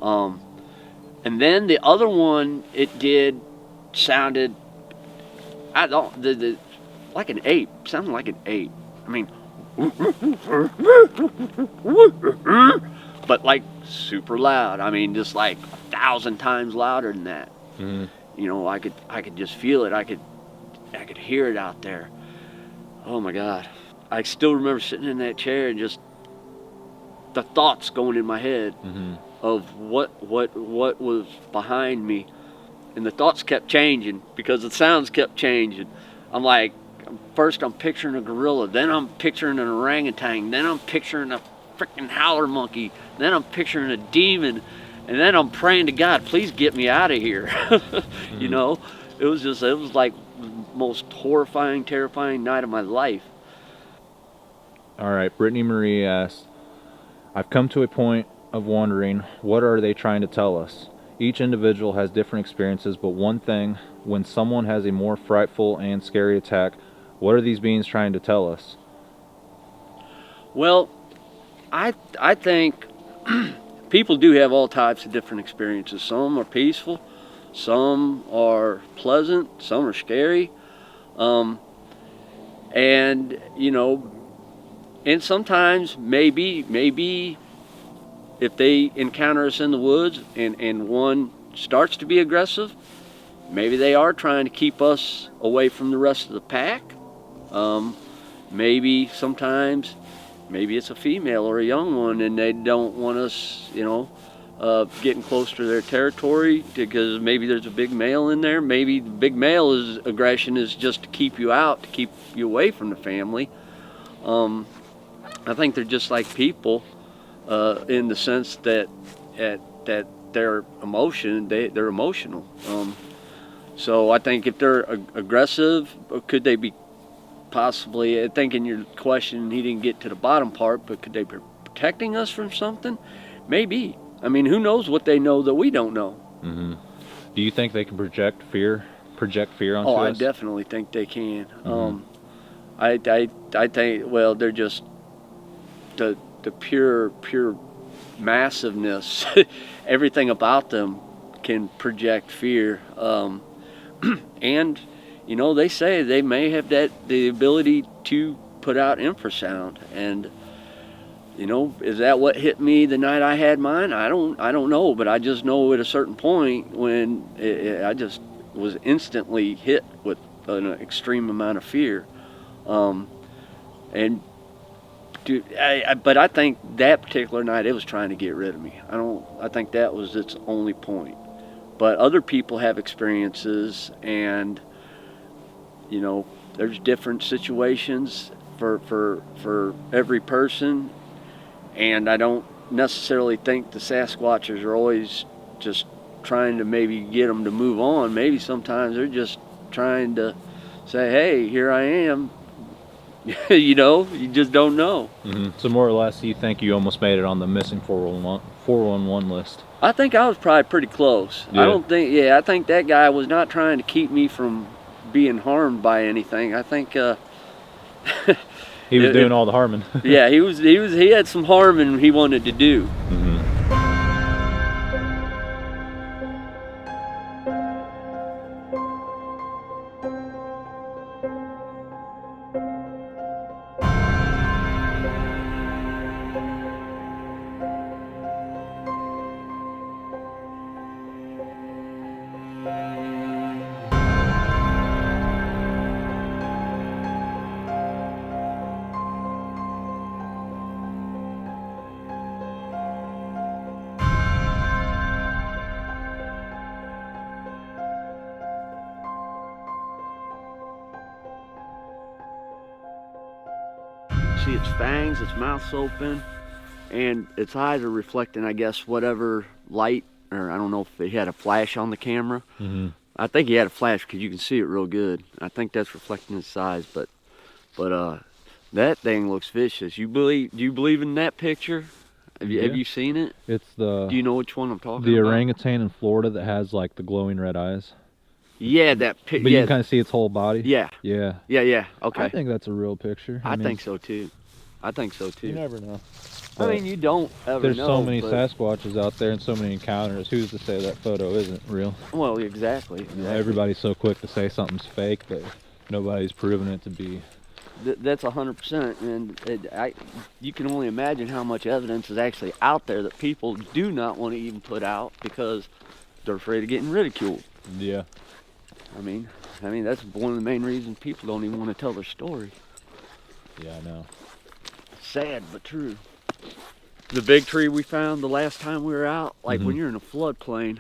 And then the other one sounded, like an ape. Sounded like an ape. I mean, but like super loud. I mean, just like 1,000 times louder than that. You know, I could just feel it. I could hear it out there. Oh my God. I still remember sitting in that chair and just the thoughts going in my head of what was behind me, and the thoughts kept changing because the sounds kept changing. I'm like, first I'm picturing a gorilla, then I'm picturing an orangutan, then I'm picturing a freaking howler monkey, then I'm picturing a demon, and then I'm praying to God, please get me out of here. You know, it was like the most horrifying, terrifying night of my life. All right, Brittany Marie asks, I've come to a point of wondering, what are they trying to tell us? Each individual has different experiences, but one thing, when someone has a more frightful and scary attack, what are these beings trying to tell us? Well, I think people do have all types of different experiences. Some are peaceful, some are pleasant, some are scary, and you know, and sometimes maybe if they encounter us in the woods and one starts to be aggressive, maybe they are trying to keep us away from the rest of the pack. Maybe sometimes, maybe it's a female or a young one and they don't want us, you know, getting close to their territory because maybe there's a big male in there. Maybe the big male's aggression is just to keep you out, to keep you away from the family. I think they're just like people in the sense that their emotion, they're emotional. So I think if they're aggressive, could they be possibly, I think in your question he didn't get to the bottom part, but could they be protecting us from something? Maybe. I mean, who knows what they know that we don't know? Do you think they can project fear onto us? Oh, I definitely think they can. I think, well, they're just the pure massiveness. Everything about them can project fear. And you know, they say they may have the ability to put out infrasound. And you know, is that what hit me the night I had mine? I don't know, but I just know at a certain point when I just was instantly hit with an extreme amount of fear. But I think that particular night it was trying to get rid of me. I think that was its only point. But other people have experiences, and you know, there's different situations for every person, and I don't necessarily think the Sasquatchers are always just trying to maybe get them to move on. Maybe sometimes they're just trying to say, hey, here I am. You know, you just don't know. So more or less, you think you almost made it on the missing 411 list? I think I was probably pretty close. Yeah. I think that guy was not trying to keep me from being harmed by anything. I think He was doing all the harming. Yeah, he had some harming he wanted to do. See its fangs, its mouth's open, and its eyes are reflecting, I guess, whatever light, or I don't know if he had a flash on the camera. I think he had a flash because you can see it real good. I think that's reflecting its eyes, but that thing looks vicious. Do you believe in that picture? Have you seen it? It's the. Do you know which one I'm talking about? The orangutan in Florida that has like the glowing red eyes. Yeah, that picture. But you can kind of see its whole body. Yeah. Yeah. Yeah. Okay. I think that's a real picture. I think so too. You never know. I mean, you don't ever There's know. so many Sasquatches out there and so many encounters. Who's to say that photo isn't real? Well, exactly. Everybody's so quick to say something's fake, but nobody's proven it to be. That's 100%, and you can only imagine how much evidence is actually out there that people do not want to even put out because they're afraid of getting ridiculed. Yeah. I mean, that's one of the main reasons people don't even want to tell their story. Yeah, I know. Sad, but true. The big tree we found the last time we were out, like when you're in a floodplain,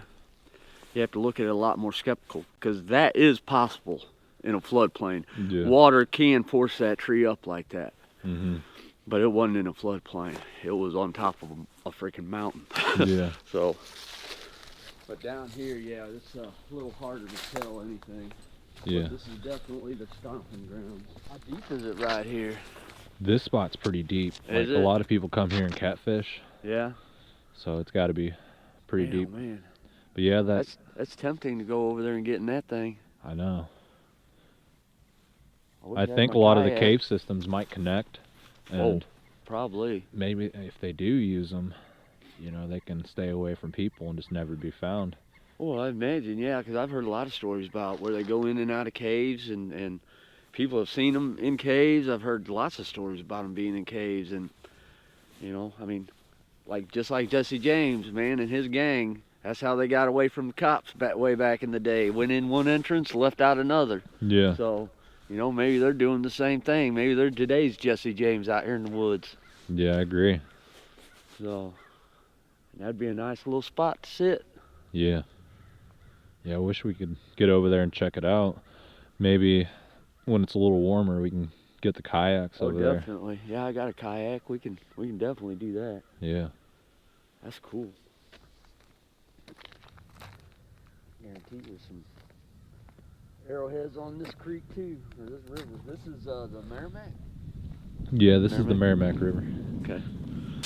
you have to look at it a lot more skeptical because that is possible in a floodplain. Yeah. Water can force that tree up like that. But it wasn't in a floodplain. It was on top of a freaking mountain. Yeah. So, but down here, yeah, it's a little harder to tell anything. Yeah. But this is definitely the stomping grounds. How deep is it right here? This spot's pretty deep. Is like it? A lot of people come here and catfish. Yeah. So it's got to be pretty deep. Man. But yeah, That's tempting to go over there and get in that thing. I know. I I think a lot of the cave systems might connect. And probably. maybe if they do use them, you know, they can stay away from people and just never be found. Well, I imagine, yeah, because I've heard a lot of stories about where they go in and out of caves, and people have seen them in caves. I've heard lots of stories about them being in caves, and, you know, I mean, just like Jesse James, man, and his gang, that's how they got away from the cops way back in the day. Went in one entrance, left out another. Yeah. So, you know, maybe they're doing the same thing. Maybe they're today's Jesse James out here in the woods. Yeah, I agree. So, that'd be a nice little spot to sit. Yeah. Yeah, I wish we could get over there and check it out. Maybe when it's a little warmer, we can get the kayaks over there. Definitely. Yeah, I got a kayak. We can definitely do that. Yeah. That's cool. Guarantee there's some arrowheads on this creek too, or this river. This is the Meramec? Yeah, this is the Meramec River. Okay.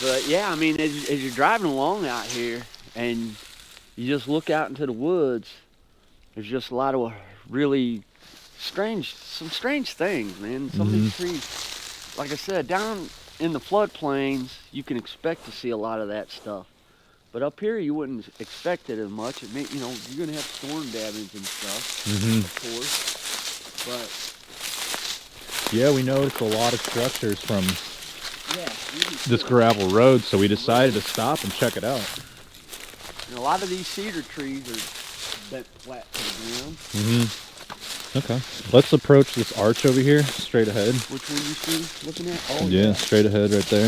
But yeah, I mean, as you're driving along out here and you just look out into the woods, there's just a lot of really strange things, man. Some of these trees, like I said, down in the floodplains, you can expect to see a lot of that stuff. But up here, you wouldn't expect it as much. It may, you know, you're gonna have storm damage and stuff, of course. But yeah, we noticed a lot of structures from yeah, this gravel road, so we decided to stop and check it out. and a lot of these cedar trees are bent flat to the ground. Okay. Let's approach this arch over here, straight ahead. Which one you see looking at? Oh, yeah, straight ahead right there.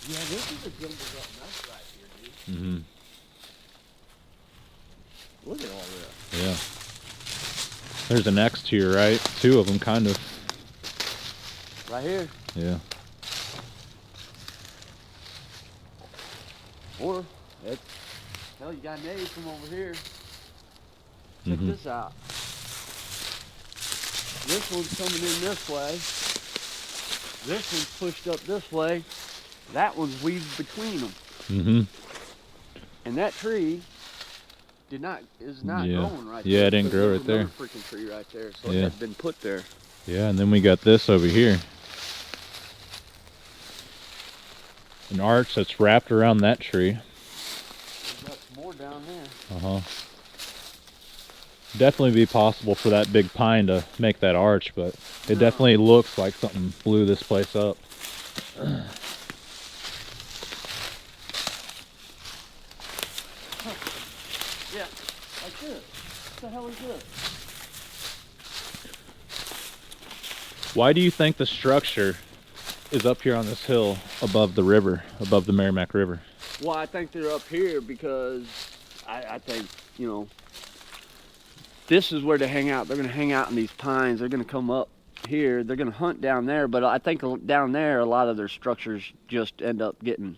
Yeah, this is a jumbled up mess right here, dude. Look at all this. Yeah. There's an X to your right. Two of them, kind of. Right here. Yeah. Or, hell, you got an A from over here. Check this out. This one's coming in this way. This one's pushed up this way. That one's weaved between them. And that tree is not growing right there. Yeah, it didn't grow right there. Freaking tree right there, so it had been put there. Yeah, and then we got this over here. An arch that's wrapped around that tree. We've got some more down there. Uh-huh. Definitely be possible for that big pine to make that arch, but it definitely looks like something blew this place up. Yeah, like this. What the hell is this? Why do you think the structure is up here on this hill above the river, above the Meramec River? Well, I think they're up here because I think, you know, this is where they hang out. They're going to hang out in these pines. They're going to come up here. They're going to hunt down there. But I think down there, a lot of their structures just end up getting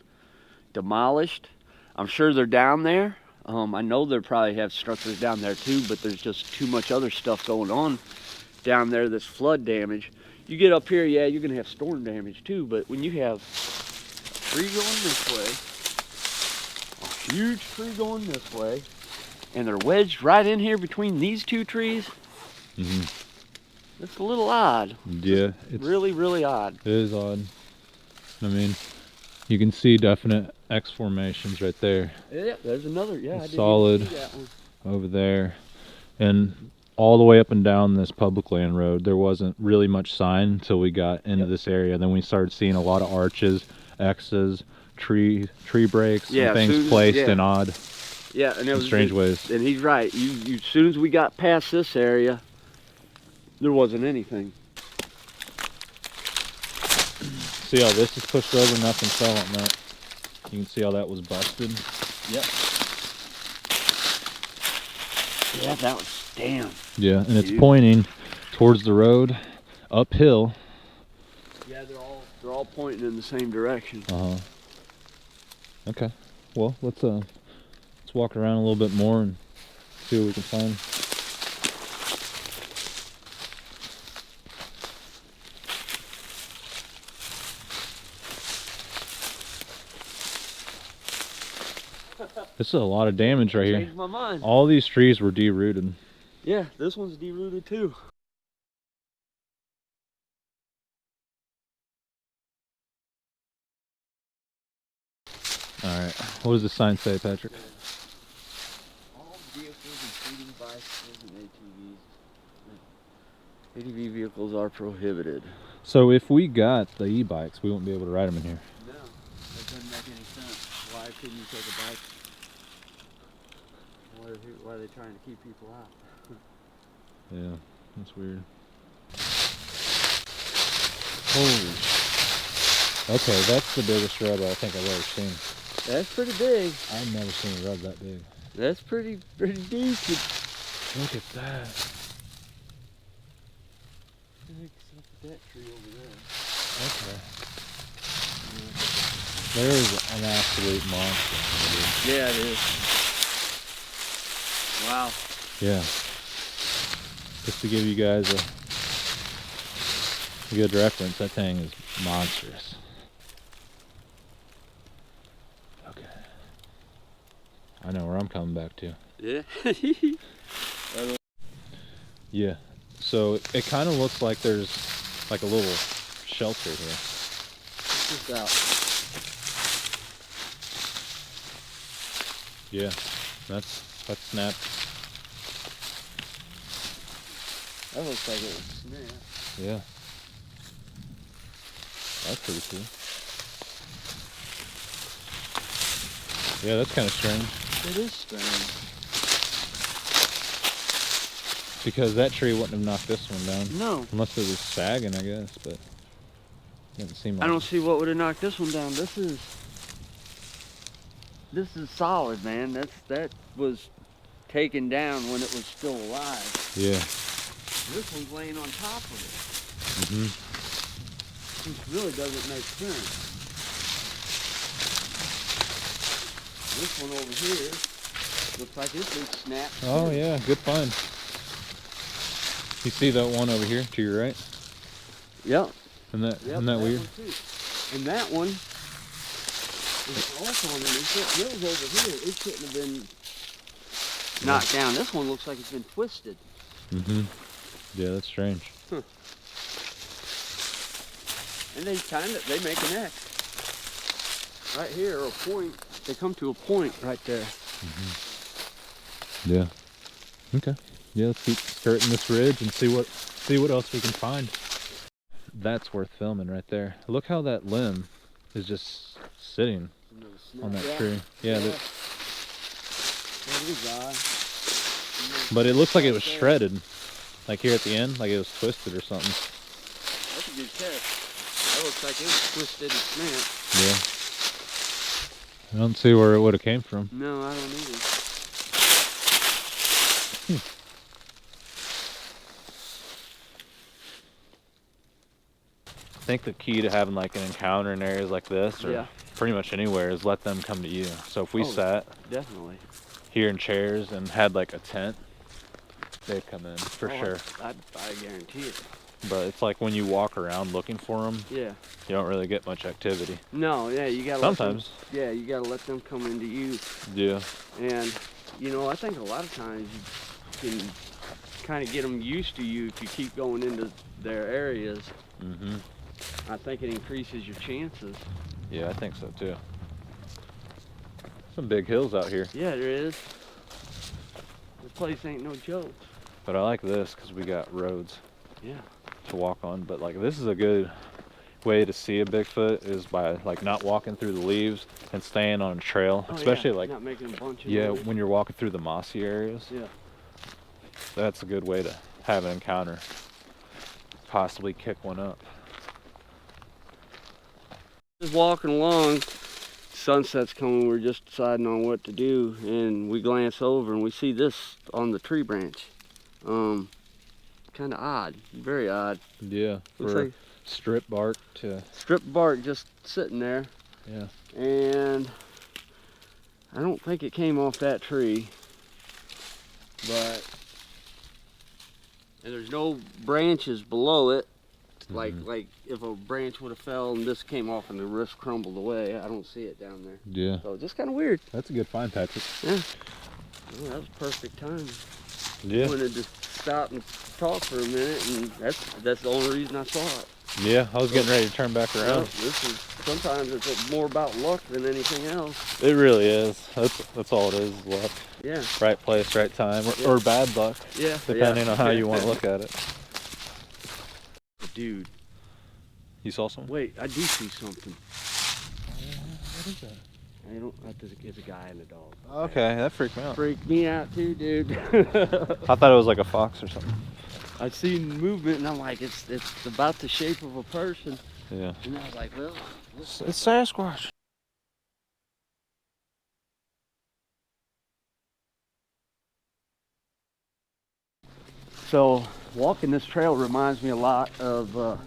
demolished. I'm sure they're down there. I know they probably have structures down there too, but there's just too much other stuff going on down there that's flood damage. You get up here, yeah, you're going to have storm damage too. But when you have a tree going this way, a huge tree going this way, and they're wedged right in here between these two trees. It's a little odd. Yeah, it's really, really odd. It is odd. I mean, you can see definite X formations right there. Yeah, there's another. Yeah, I didn't solid even see that one. Over there, and all the way up and down this public land road. There wasn't really much sign until we got into this area. Then we started seeing a lot of arches, X's, tree breaks, and things placed in odd. Yeah, and it was strange ways. And he's right. You as soon as we got past this area, there wasn't anything. See how this is pushed over? Nothing fell on that. You can see how that was busted. Yep. Yeah, that was damn. Yeah, and it's pointing towards the road, uphill. Yeah, they're all pointing in the same direction. Okay. Well, let's walk around a little bit more and see what we can find. This is a lot of damage right here. Changed my mind. All these trees were derooted. Yeah, this one's derooted too. All right. What does the sign say, Patrick? All vehicles, including bicycles and ATVs. ATV vehicles are prohibited. So if we got the e-bikes, we won't be able to ride them in here. No, that doesn't make any sense. Why couldn't you take a bike? Why are they trying to keep people out? Yeah, that's weird. Holy. Okay, that's the biggest rub I think I've ever seen. That's pretty big. I've never seen a rub that big. That's pretty decent. Look at that. Except that tree over there. Okay. There's an absolute monster. Yeah, it is. Wow. Yeah. Just to give you guys a good reference, that thing is monstrous. Okay. I know where I'm coming back to. Yeah. Yeah. So it kind of looks like there's like a little shelter here. Check this out. Yeah. That's snapped. That looks like it was snapped. Yeah. That's pretty cool. Yeah, that's kind of strange. It is strange. Because that tree wouldn't have knocked this one down. No. Unless it was sagging, I guess, but it doesn't seem like I don't see what would have knocked this one down. This is solid, man. That was taken down when it was still alive. Yeah. This one's laying on top of it. Which really doesn't make sense. This one over here looks like this big snap. Oh yeah, good find. You see that one over here to your right? Yep. Isn't that weird? One too. And that one is also underneath it. It was over here. It couldn't have been knocked down. This one looks like it's been twisted. Yeah, that's strange. Huh. And they make an X. Right here, or a point. They come to a point right there. Yeah. Okay. Yeah, let's keep skirting this ridge and see what else we can find. That's worth filming right there. Look how that limb is just sitting on that tree. Yeah. But it looks like it was shredded. Like here at the end, like it was twisted or something. That's a good catch. That looks like it was twisted and snapped. Yeah. I don't see where it would have came from. No, I don't either. I think the key to having like an encounter in areas like this, or pretty much anywhere, is let them come to you. So if we sat definitely here in chairs and had like a tent, they'd come in for sure. I guarantee it. But it's like when you walk around looking for them, you don't really get much activity. No, yeah, you gotta sometimes. You gotta let them come into you. Yeah. And you know, I think a lot of times you can kind of get them used to you if you keep going into their areas. I think it increases your chances. Yeah, I think so too. Some big hills out here. Yeah, there is. This place ain't no joke. But I like this because we got roads. Yeah. To walk on. But like this is a good way to see a Bigfoot, is by like not walking through the leaves and staying on a trail. Especially like not making a bunch of noise. When you're walking through the mossy areas. Yeah. That's a good way to have an encounter. Possibly kick one up. Just walking along, sunset's coming, we're just deciding on what to do, and we glance over and we see this on the tree branch. Kind of odd, very odd. Yeah, looks for like strip bark just sitting there. Yeah. And I don't think it came off that tree, and there's no branches below it. Like if a branch would have fell and this came off and the roof crumbled away, I don't see it down there. Yeah. So just kind of weird. That's a good find, Patrick. Yeah. Well, that was perfect timing. Yeah. I wanted to stop and talk for a minute, and that's the only reason I saw it. Yeah, I was getting ready to turn back around. Sometimes it's more about luck than anything else. It really is. That's all it is luck. Yeah. Right place, right time, or bad luck. Yeah. Depending on how you want to look at it. Dude. You saw something? Wait, I do see something. What is that? It's a guy and a dog. Okay, that freaked me out. Freaked me out too, dude. I thought it was like a fox or something. I seen movement and I'm like, it's about the shape of a person. Yeah. And I was like, well, it's Sasquatch. So walking this trail reminds me a lot of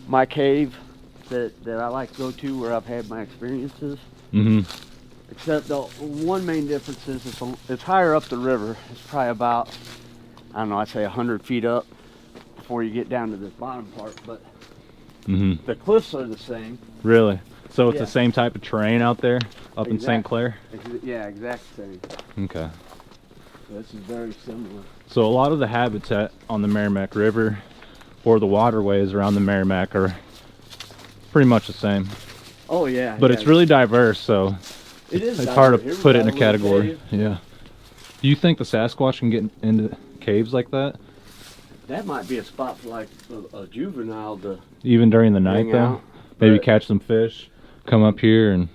my cave that I like to go to where I've had my experiences. Except the one main difference is it's higher up the river. It's probably about, I don't know, I'd say 100 feet up before you get down to this bottom part, but the cliffs are the same. Really? So it's the same type of terrain out there up in St. Clair? Yeah, exactly same. Okay. This is very similar. So a lot of the habitat on the Meramec River or the waterways around the Meramec are pretty much the same. Oh yeah. But it's really diverse, so it's hard to put it in a category. Yeah. Do you think the Sasquatch can get into caves like that? That might be a spot for like a juvenile to even during the night though? Maybe catch some fish, come up here and...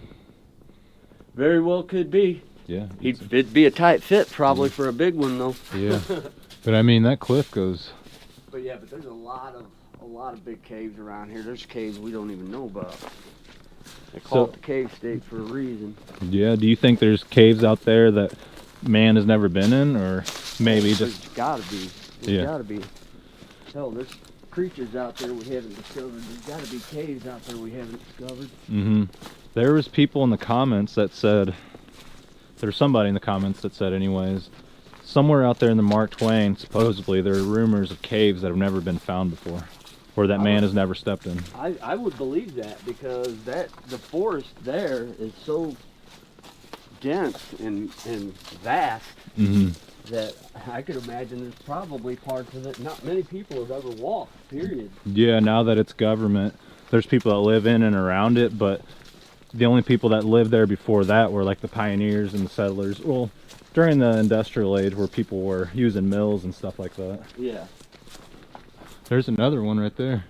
Very well could be. Yeah. It'd be a tight fit probably for a big one though. Yeah. But I mean that cliff goes... But there's a lot of big caves around here. There's caves we don't even know about. They call it the cave state for a reason. Yeah, do you think there's caves out there that man has never been in, or maybe There's gotta be. Yeah. Gotta be. Hell, there's creatures out there we haven't discovered. There's gotta be caves out there we haven't discovered. There was people in the comments that said, there was somebody in the comments that said anyways, somewhere out there in the Mark Twain, supposedly there are rumors of caves that have never been found before, or that man has never stepped in. I would believe that, because the forest there is so dense and vast that I could imagine there's probably parts of it not many people have ever walked, period. Yeah, now that it's government, there's people that live in and around it, but the only people that lived there before that were like the pioneers and the settlers. Well, during the industrial age where people were using mills and stuff like that. Yeah. There's another one right there.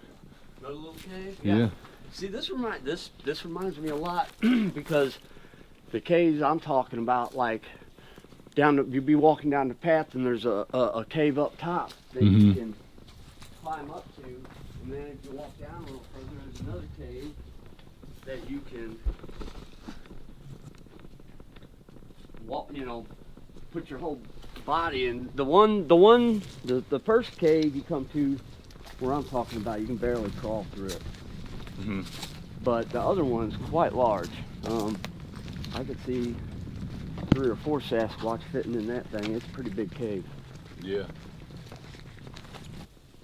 Another little cave? Yeah. See, this reminds me a lot because the caves I'm talking about, like you'd be walking down the path and there's a cave up top that you can climb up to, and then if you walk down a little further, there's another cave that you can walk, put your whole body in. The first cave you come to, where I'm talking about, you can barely crawl through it. But the other one's quite large. I could see 3 or 4 Sasquatch fitting in that thing. It's a pretty big cave. Yeah.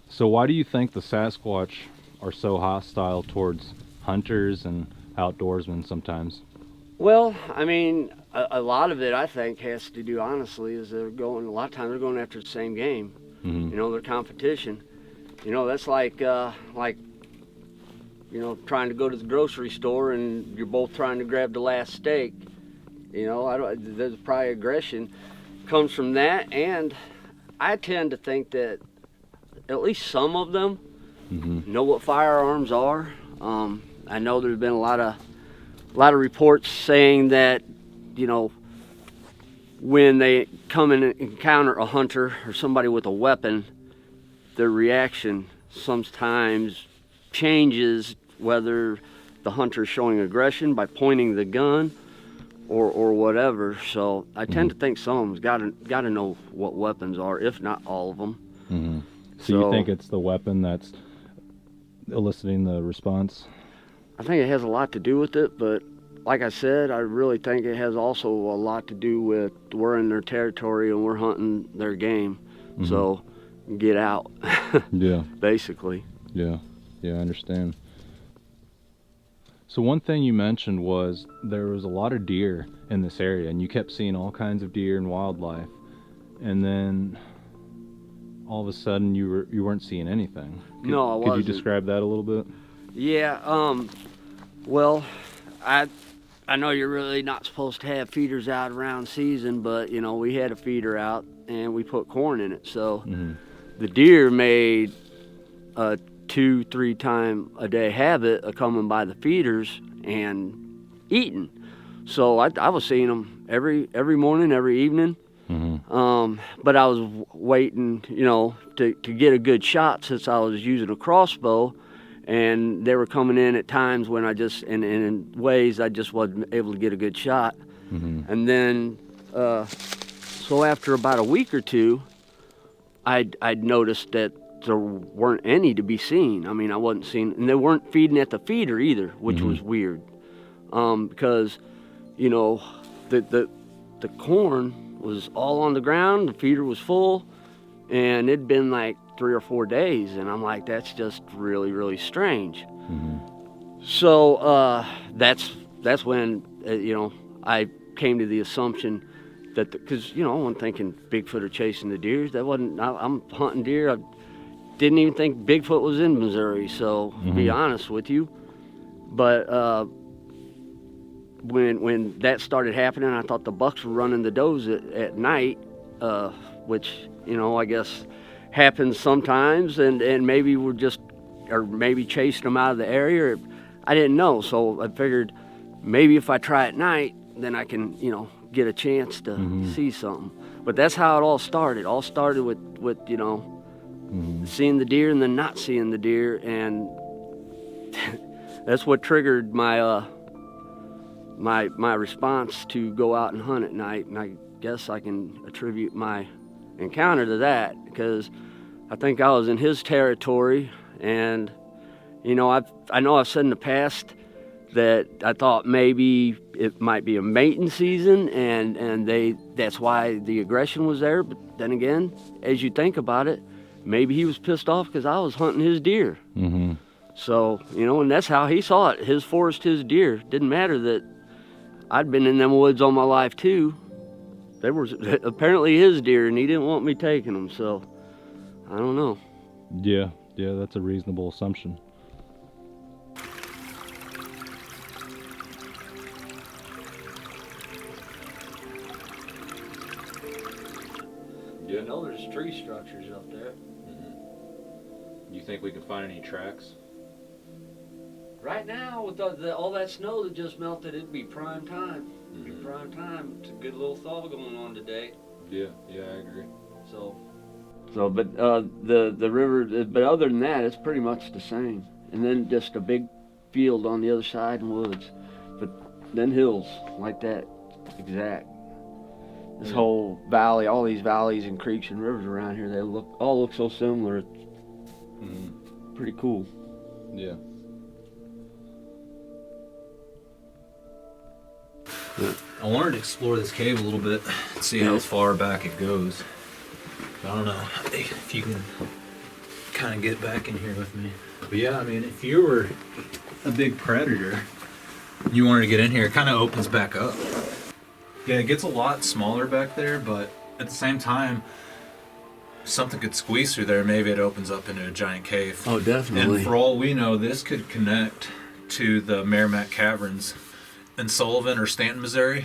So why do you think the Sasquatch are so hostile towards hunters and outdoorsmen sometimes? Well, I mean, a lot of it, I think, has to do, honestly, is a lot of times they're going after the same game. Their competition. That's like trying to go to the grocery store and you're both trying to grab the last steak. There's probably aggression comes from that, and I tend to think that at least some of them know what firearms are. I know there's been a lot of reports saying that, when they come and encounter a hunter or somebody with a weapon, their reaction sometimes changes, whether the hunter is showing aggression by pointing the gun or whatever. So I tend to think some of them's got to know what weapons are, if not all of them. So you think it's the weapon that's eliciting the response? I think it has a lot to do with it, but like I said, I really think it has also a lot to do with we're in their territory and we're hunting their game. So get out. Yeah. Basically. Yeah, I understand. So one thing you mentioned was there was a lot of deer in this area, and you kept seeing all kinds of deer and wildlife, and then all of a sudden you weren't seeing anything. No, I wasn't. Could you describe that a little bit? Yeah. Well, I know you're really not supposed to have feeders out around season, but we had a feeder out and we put corn in it, so the deer made a 2-3 time a day habit of coming by the feeders and eating. So I was seeing them every morning, every evening. But I was waiting, to get a good shot, since I was using a crossbow, and they were coming in at times when in ways I just wasn't able to get a good shot. And then, so after about a week or two, I'd noticed that there weren't any to be seen. I mean, I wasn't seeing, and they weren't feeding at the feeder either, which was weird, because the corn was all on the ground, the feeder was full, and it'd been like 3 or 4 days, and I'm like, that's just really, really strange. So that's when I came to the assumption that, because I wasn't thinking Bigfoot are chasing the deer. That wasn't. I'm hunting deer. I didn't even think Bigfoot was in Missouri, so to be honest with you. But when that started happening, I thought the bucks were running the does at night, which I guess happens sometimes, and maybe we're just, or maybe chasing them out of the area. I didn't know, so I figured maybe if I try at night, then I can get a chance to see something. But that's how it all started. All started with seeing the deer and then not seeing the deer, and that's what triggered my my response to go out and hunt at night. And I guess I can attribute my encounter to that, because I think I was in his territory, and I know I've said in the past that I thought maybe it might be a mating season, and that's why the aggression was there. But then again, as you think about it, maybe he was pissed off because I was hunting his deer. So, and that's how he saw it. His forest, his deer. Didn't matter that I'd been in them woods all my life too. They were apparently his deer, and he didn't want me taking them, so I don't know. Yeah, that's a reasonable assumption. Yeah, no, there's tree structures up there. You think we can find any tracks? Right now, with all that snow that just melted, it'd be prime time. It'd be prime time. It's a good little thaw going on today. Yeah, I agree. But the river, but other than that, it's pretty much the same. And then just a big field on the other side and woods. But then hills like that, exact. This whole valley, all these valleys and creeks and rivers around here, they all look so similar. It's pretty cool. Yeah. I wanted to explore this cave a little bit, see how far back it goes. I don't know if you can kind of get back in here with me. But yeah, I mean, if you were a big predator, you wanted to get in here, it kind of opens back up. Yeah, it gets a lot smaller back there, but at the same time, something could squeeze through there. Maybe it opens up into a giant cave. Oh, definitely. And for all we know, this could connect to the Meramec Caverns in Sullivan or Stanton, Missouri.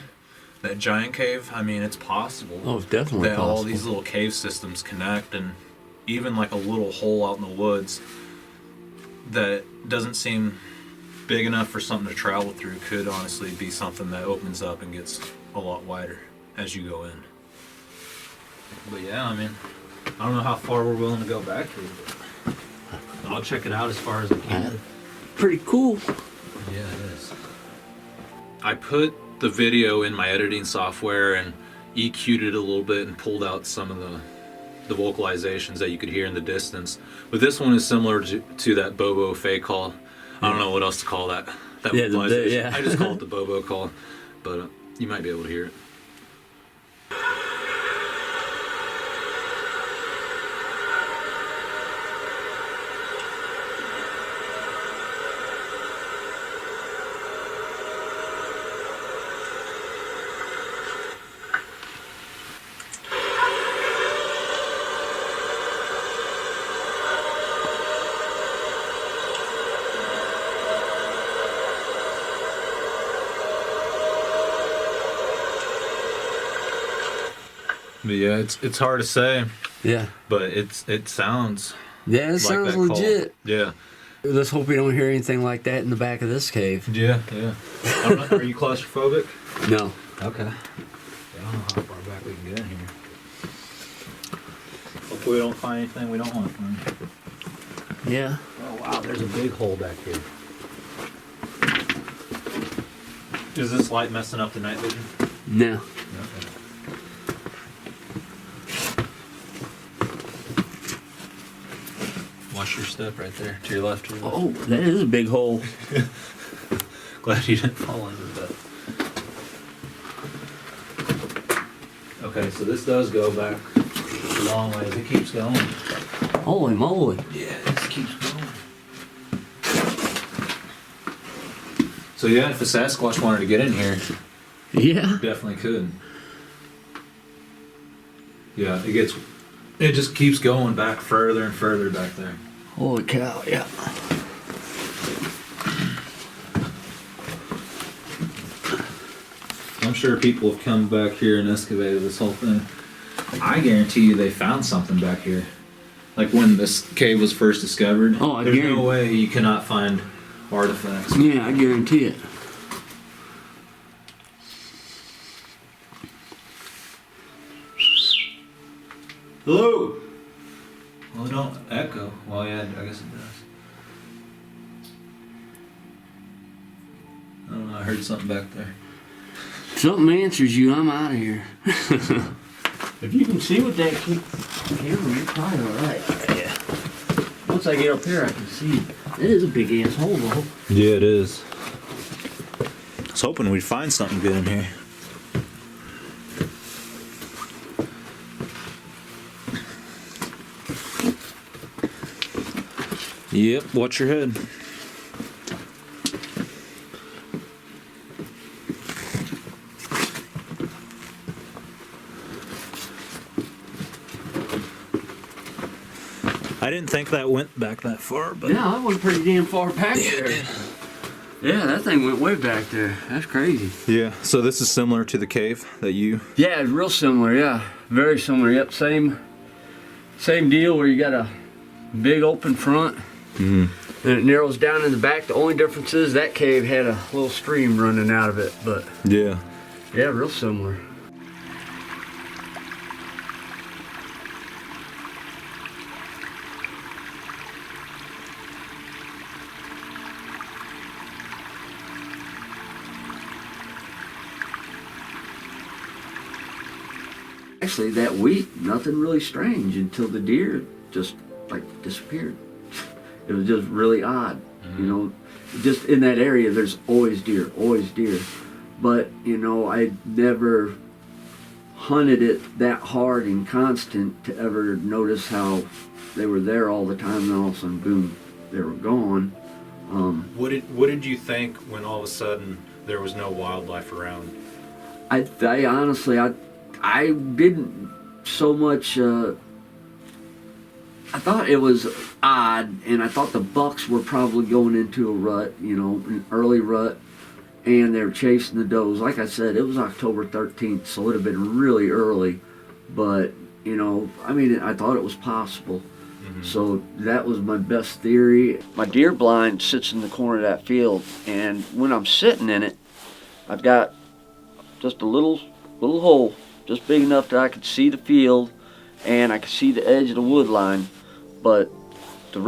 That giant cave. I mean, it's possible. Oh, it's definitely that possible. all these little cave systems connect, and even like a little hole out in the woods that doesn't seem big enough for something to travel through could honestly be something that opens up and gets a lot wider as you go in. But yeah, I mean, I don't know how far we're willing to go back here, but I'll check it out as far as I can. Pretty cool. Yeah, it is. I put the video in my editing software and EQ'd it a little bit and pulled out some of the vocalizations that you could hear in the distance. But this one is similar to that Bobo Fay call. I don't know what else to call that vocalization. I just call it the Bobo call, but you might be able to hear it. But yeah, it's hard to say. Yeah. But it sounds. Yeah, it like sounds that legit. Call. Yeah. Let's hope we don't hear anything like that in the back of this cave. Yeah. I don't know, are you claustrophobic? No. Okay. I don't know how far back we can get in here. Hopefully we don't find anything we don't want to find. Yeah. Oh wow, there's a big hole back here. Is this light messing up the night vision? No. Okay. Watch your step right there, to your left. To your left. Oh, that is a big hole. Glad you didn't fall into that. Okay, so this does go back a long ways. It keeps going. Holy moly. Yeah, this keeps going. So yeah, if a Sasquatch wanted to get in here, Yeah. definitely could. Yeah, it just keeps going back further and further back there. Holy cow, yeah. I'm sure people have come back here and excavated this whole thing. I guarantee you they found something back here. Like when this cave was first discovered, Oh, I there's guarantee- no way you cannot find artifacts. Yeah, I guarantee it. Hello! Well, it don't echo. Well, yeah, I guess it does. I don't know, I heard something back there. Something answers you, I'm out of here. If you can see with that camera, you're probably alright. Yeah. Once I get up here, I can see. It is a big ass hole, though. Yeah, it is. I was hoping we'd find something good in here. Yep, watch your head. I didn't think that went back that far, but Yeah, that went pretty damn far back there. Yeah, that thing went way back there. That's crazy. yeah. So this is similar to the cave that you. Yeah, it's real similar. Yeah, very similar. Yep, same deal where you got a big open front, and it narrows down in the back. The only difference is that cave had a little stream running out of it, but Yeah. yeah, real similar. Actually, that week, nothing really strange until the deer just like disappeared. It was just really odd, you know. Just in that area, there's always deer, always deer. But you know, I never hunted it that hard and constant to ever notice how they were there all the time, and all of a sudden, boom, they were gone. What did you think when all of a sudden there was no wildlife around? I honestly, I didn't so much. I thought it was odd, and I thought the bucks were probably going into a rut, you know, an early rut, and they were chasing the does. Like I said, it was October 13th, so it would have been really early, but you know, I mean, I thought it was possible. So that was my best theory. My deer blind sits in the corner of that field, and when I'm sitting in it, I've got just a little hole, just big enough that I could see the field, and I could see the edge of the wood line. But the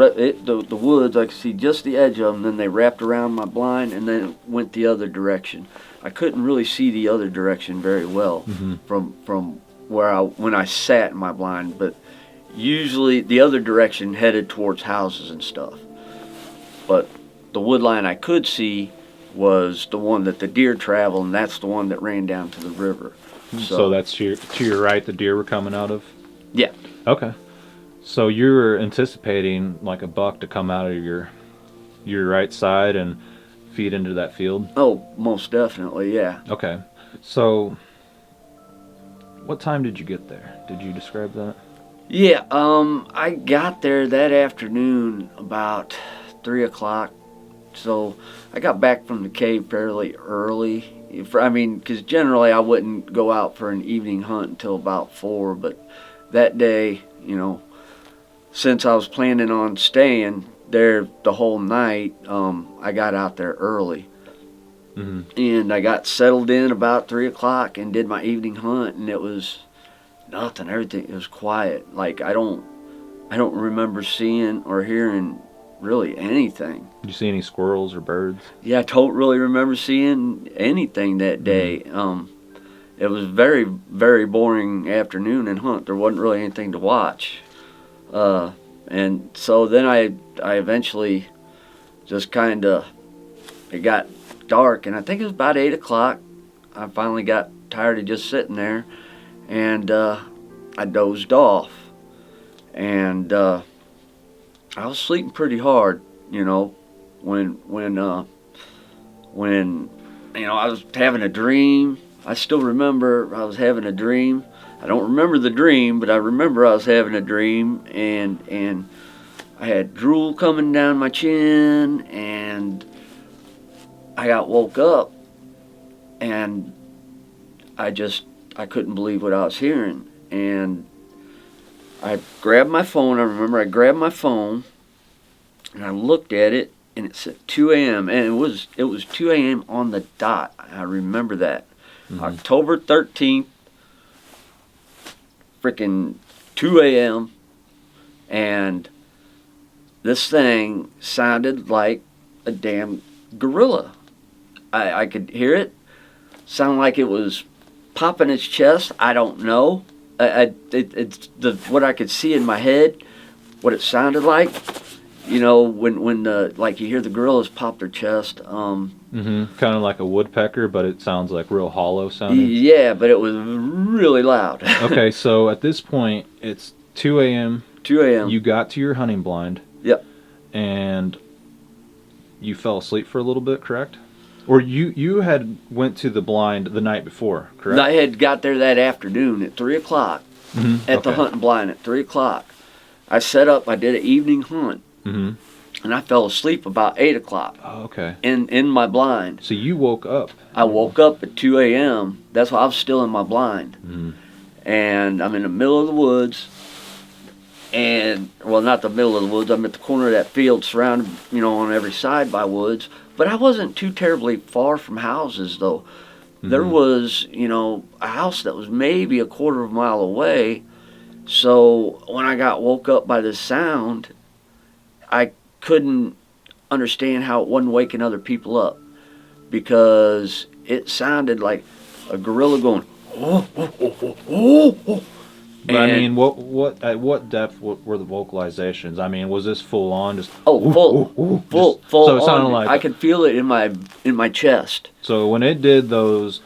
woods, I could see just the edge of them. Then they wrapped around my blind, and then it went the other direction. I couldn't really see the other direction very well from where when I sat in my blind, but usually the other direction headed towards houses and stuff. But the wood line I could see was the one that the deer traveled, and that's the one that ran down to the river. So that's to your right, the deer were coming out of? Yeah. Okay. So you were anticipating like a buck to come out of your right side and feed into that field? Oh, most definitely, yeah. Okay. So what time did you get there? Did you describe that? Yeah, I got there that afternoon about 3 o'clock. So I got back from the cave fairly early. I mean, because generally I wouldn't go out for an evening hunt until about 4, but that day, you know, since I was planning on staying there the whole night, I got out there early. And I got settled in about 3 o'clock and did my evening hunt, and it was nothing. Everything, it was quiet. Like I don't remember seeing or hearing really anything. Did you see any squirrels or birds? Yeah, I don't really remember seeing anything that day. It was very, very boring afternoon and hunt. There wasn't really anything to watch. And so then I eventually just kind of, it got dark, and I think it was about 8 o'clock. I finally got tired of just sitting there, and I dozed off. And I was sleeping pretty hard, you know, when you know, I was having a dream. I still remember I was having a dream. I don't remember the dream, but I remember I was having a dream, and I had drool coming down my chin, and I got woke up, and I couldn't believe what I was hearing. And I grabbed my phone. I remember I grabbed my phone, and I looked at it, and it said 2 a.m. and it was 2 a.m. on the dot. I remember that. October 13th, freaking 2 a.m. and this thing sounded like a damn gorilla. I could hear it sound like it was popping its chest. I don't know. It's what I could see in my head, what it sounded like. You know, when like you hear the gorillas pop their chest. Kind of like a woodpecker, but it sounds like real hollow sounding. Yeah, but it was really loud. Okay, so at this point, it's 2 a.m. 2 a.m. You got to your hunting blind. Yep. And you fell asleep for a little bit, correct? Or you had went to the blind the night before, correct? I had got there that afternoon at 3 o'clock at the hunting blind at 3 o'clock. I set up, I did an evening hunt, Mm-hmm. and I fell asleep about 8 o'clock Oh, okay. in my blind. So you woke up. I woke up at 2 a.m. That's why I was still in my blind. Mm-hmm. And I'm in the middle of the woods. And, well, not the middle of the woods. I'm at the corner of that field surrounded, on every side by woods. But I wasn't too terribly far from houses, though. Mm-hmm. There was, a house that was maybe a quarter of a mile away. So when I got woke up by this sound, I couldn't understand how it wasn't waking other people up, because it sounded like a gorilla going, oh, oh, oh, oh, oh, oh. But I mean, what at what depth were the vocalizations? I mean, was this full on? Just full. So it sounded on. like I could feel it in my chest. So when it did those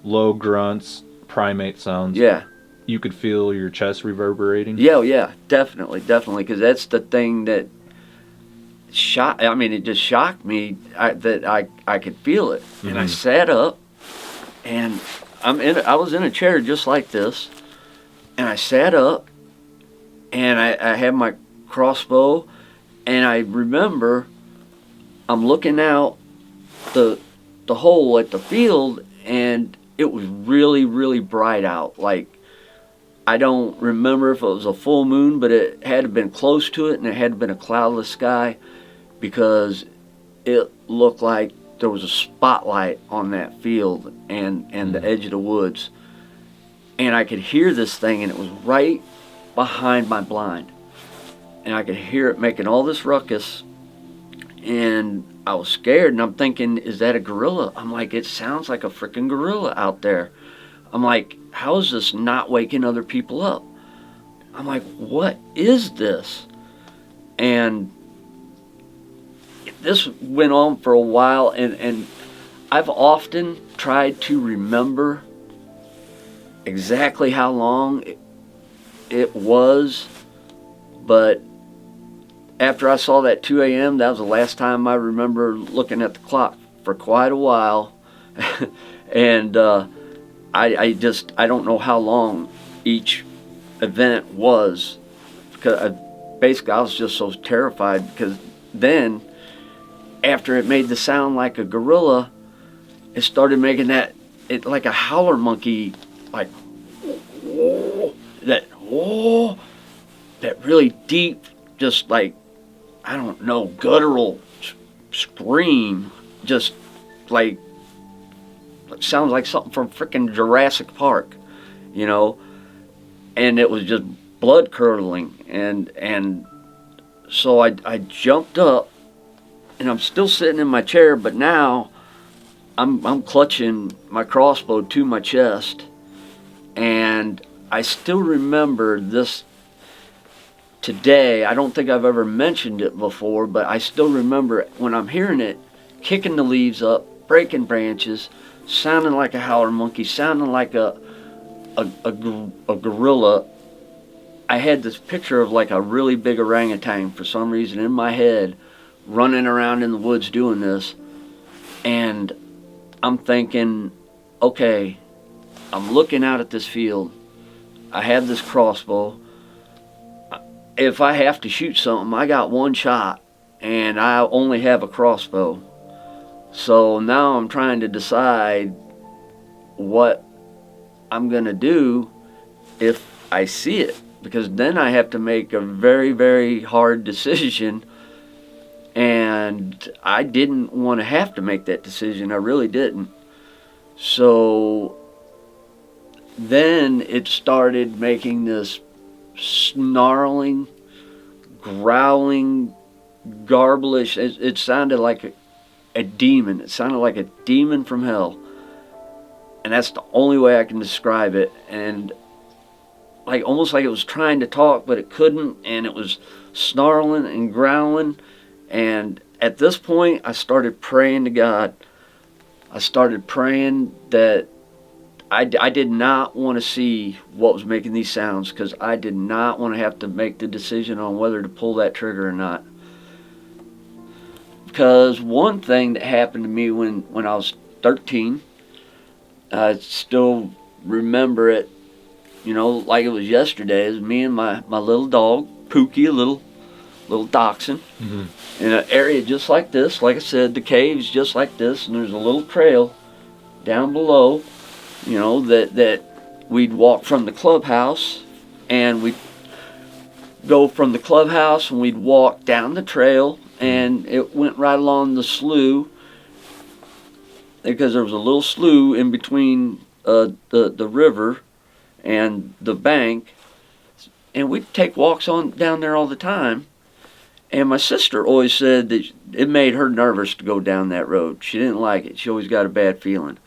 low grunts, primate sounds, Yeah. you could feel your chest reverberating. Yeah, definitely, because that's the thing that shocked. I mean, it just shocked me that I could feel it, and I sat up, and I was in a chair just like this, and I sat up, and I had my crossbow, and I remember I'm looking out the hole at the field, and it was really, really bright out. Like, I don't remember if it was a full moon, but it had to have been close to it, and it had to have been a cloudless sky, because it looked like there was a spotlight on that field and the edge of the woods. And I could hear this thing, and it was right behind my blind. And I could hear it making all this ruckus, and I was scared, and I'm thinking, is that a gorilla? I'm like, it sounds like a freaking gorilla out there. I'm like, how is this not waking other people up? I'm like, what is this? And this went on for a while, and I've often tried to remember exactly how long it was, but after I saw that 2 a.m., that was the last time I remember looking at the clock for quite a while. And I don't know how long each event was, because basically I was just so terrified, because then after it made the sound like a gorilla, it started making it like a howler monkey, like that really deep, just like, I don't know, guttural scream, just like, it sounds like something from frickin' Jurassic Park, and it was just blood curdling, and so I jumped up, and I'm still sitting in my chair, but now I'm clutching my crossbow to my chest, and I still remember this today. I don't think I've ever mentioned it before, but I still remember when I'm hearing it, kicking the leaves up, breaking branches, sounding like a howler monkey, sounding like a gorilla. I had this picture of like a really big orangutan for some reason in my head, running around in the woods doing this, and I'm thinking, okay, I'm looking out at this field, I have this crossbow, if I have to shoot something, I got one shot, and I only have a crossbow. So now I'm trying to decide what I'm gonna do if I see it, because then I have to make a very, very hard decision, and I didn't want to have to make that decision. I really didn't. So then it started making this snarling, growling, garblish. It sounded like a demon. It sounded like a demon from hell, and that's the only way I can describe it. And like almost like it was trying to talk, but it couldn't, and it was snarling and growling. And at this point, I started praying to God. I started praying that I did not want to see what was making these sounds, because I did not want to have to make the decision on whether to pull that trigger or not. Because one thing that happened to me when I was 13, I still remember it, like it was yesterday. It was me and my little dog, Pookie, a little dachshund, in an area just like this. Like I said, the cave's just like this, and there's a little trail down below, you know, that we'd walk from the clubhouse, and we'd go from the clubhouse and we'd walk down the trail, and it went right along the slough, because there was a little slough in between the river and the bank, and we'd take walks on down there all the time. And my sister always said that it made her nervous to go down that road. She didn't like it. She always got a bad feeling.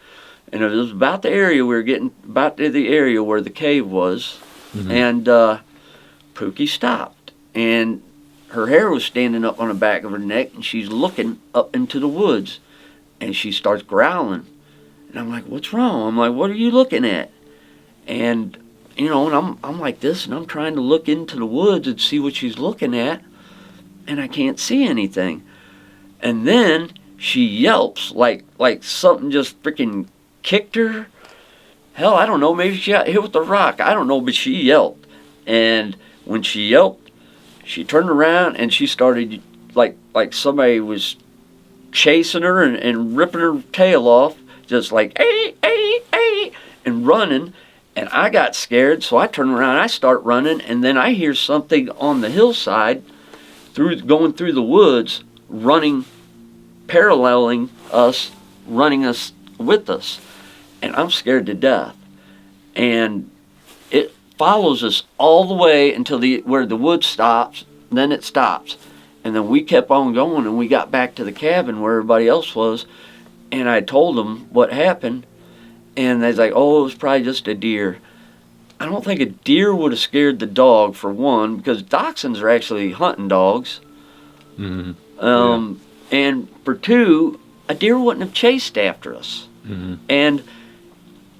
And it was about the area we were getting, about to the area where the cave was, and Pookie stopped, and her hair was standing up on the back of her neck, and she's looking up into the woods, and she starts growling. And I'm like, what's wrong? I'm like, what are you looking at? And, you know, and I'm like this, and I'm trying to look into the woods and see what she's looking at, and I can't see anything. And then she yelps like something just freaking kicked her. Hell, I don't know, maybe she got hit with a rock. I don't know, but she yelped. And when she yelped, she turned around and she started like somebody was chasing her and ripping her tail off, just like, hey, hey, hey, and running. And I got scared, so I turn around, I start running, and then I hear something on the hillside going through the woods, running, paralleling us, running us with us. And I'm scared to death. And it follows us all the way until where the wood stops, then it stops. And then we kept on going, and we got back to the cabin where everybody else was, and I told them what happened, and they was like, oh, it was probably just a deer. I don't think a deer would have scared the dog, for one, because dachshunds are actually hunting dogs. And for two, a deer wouldn't have chased after us. And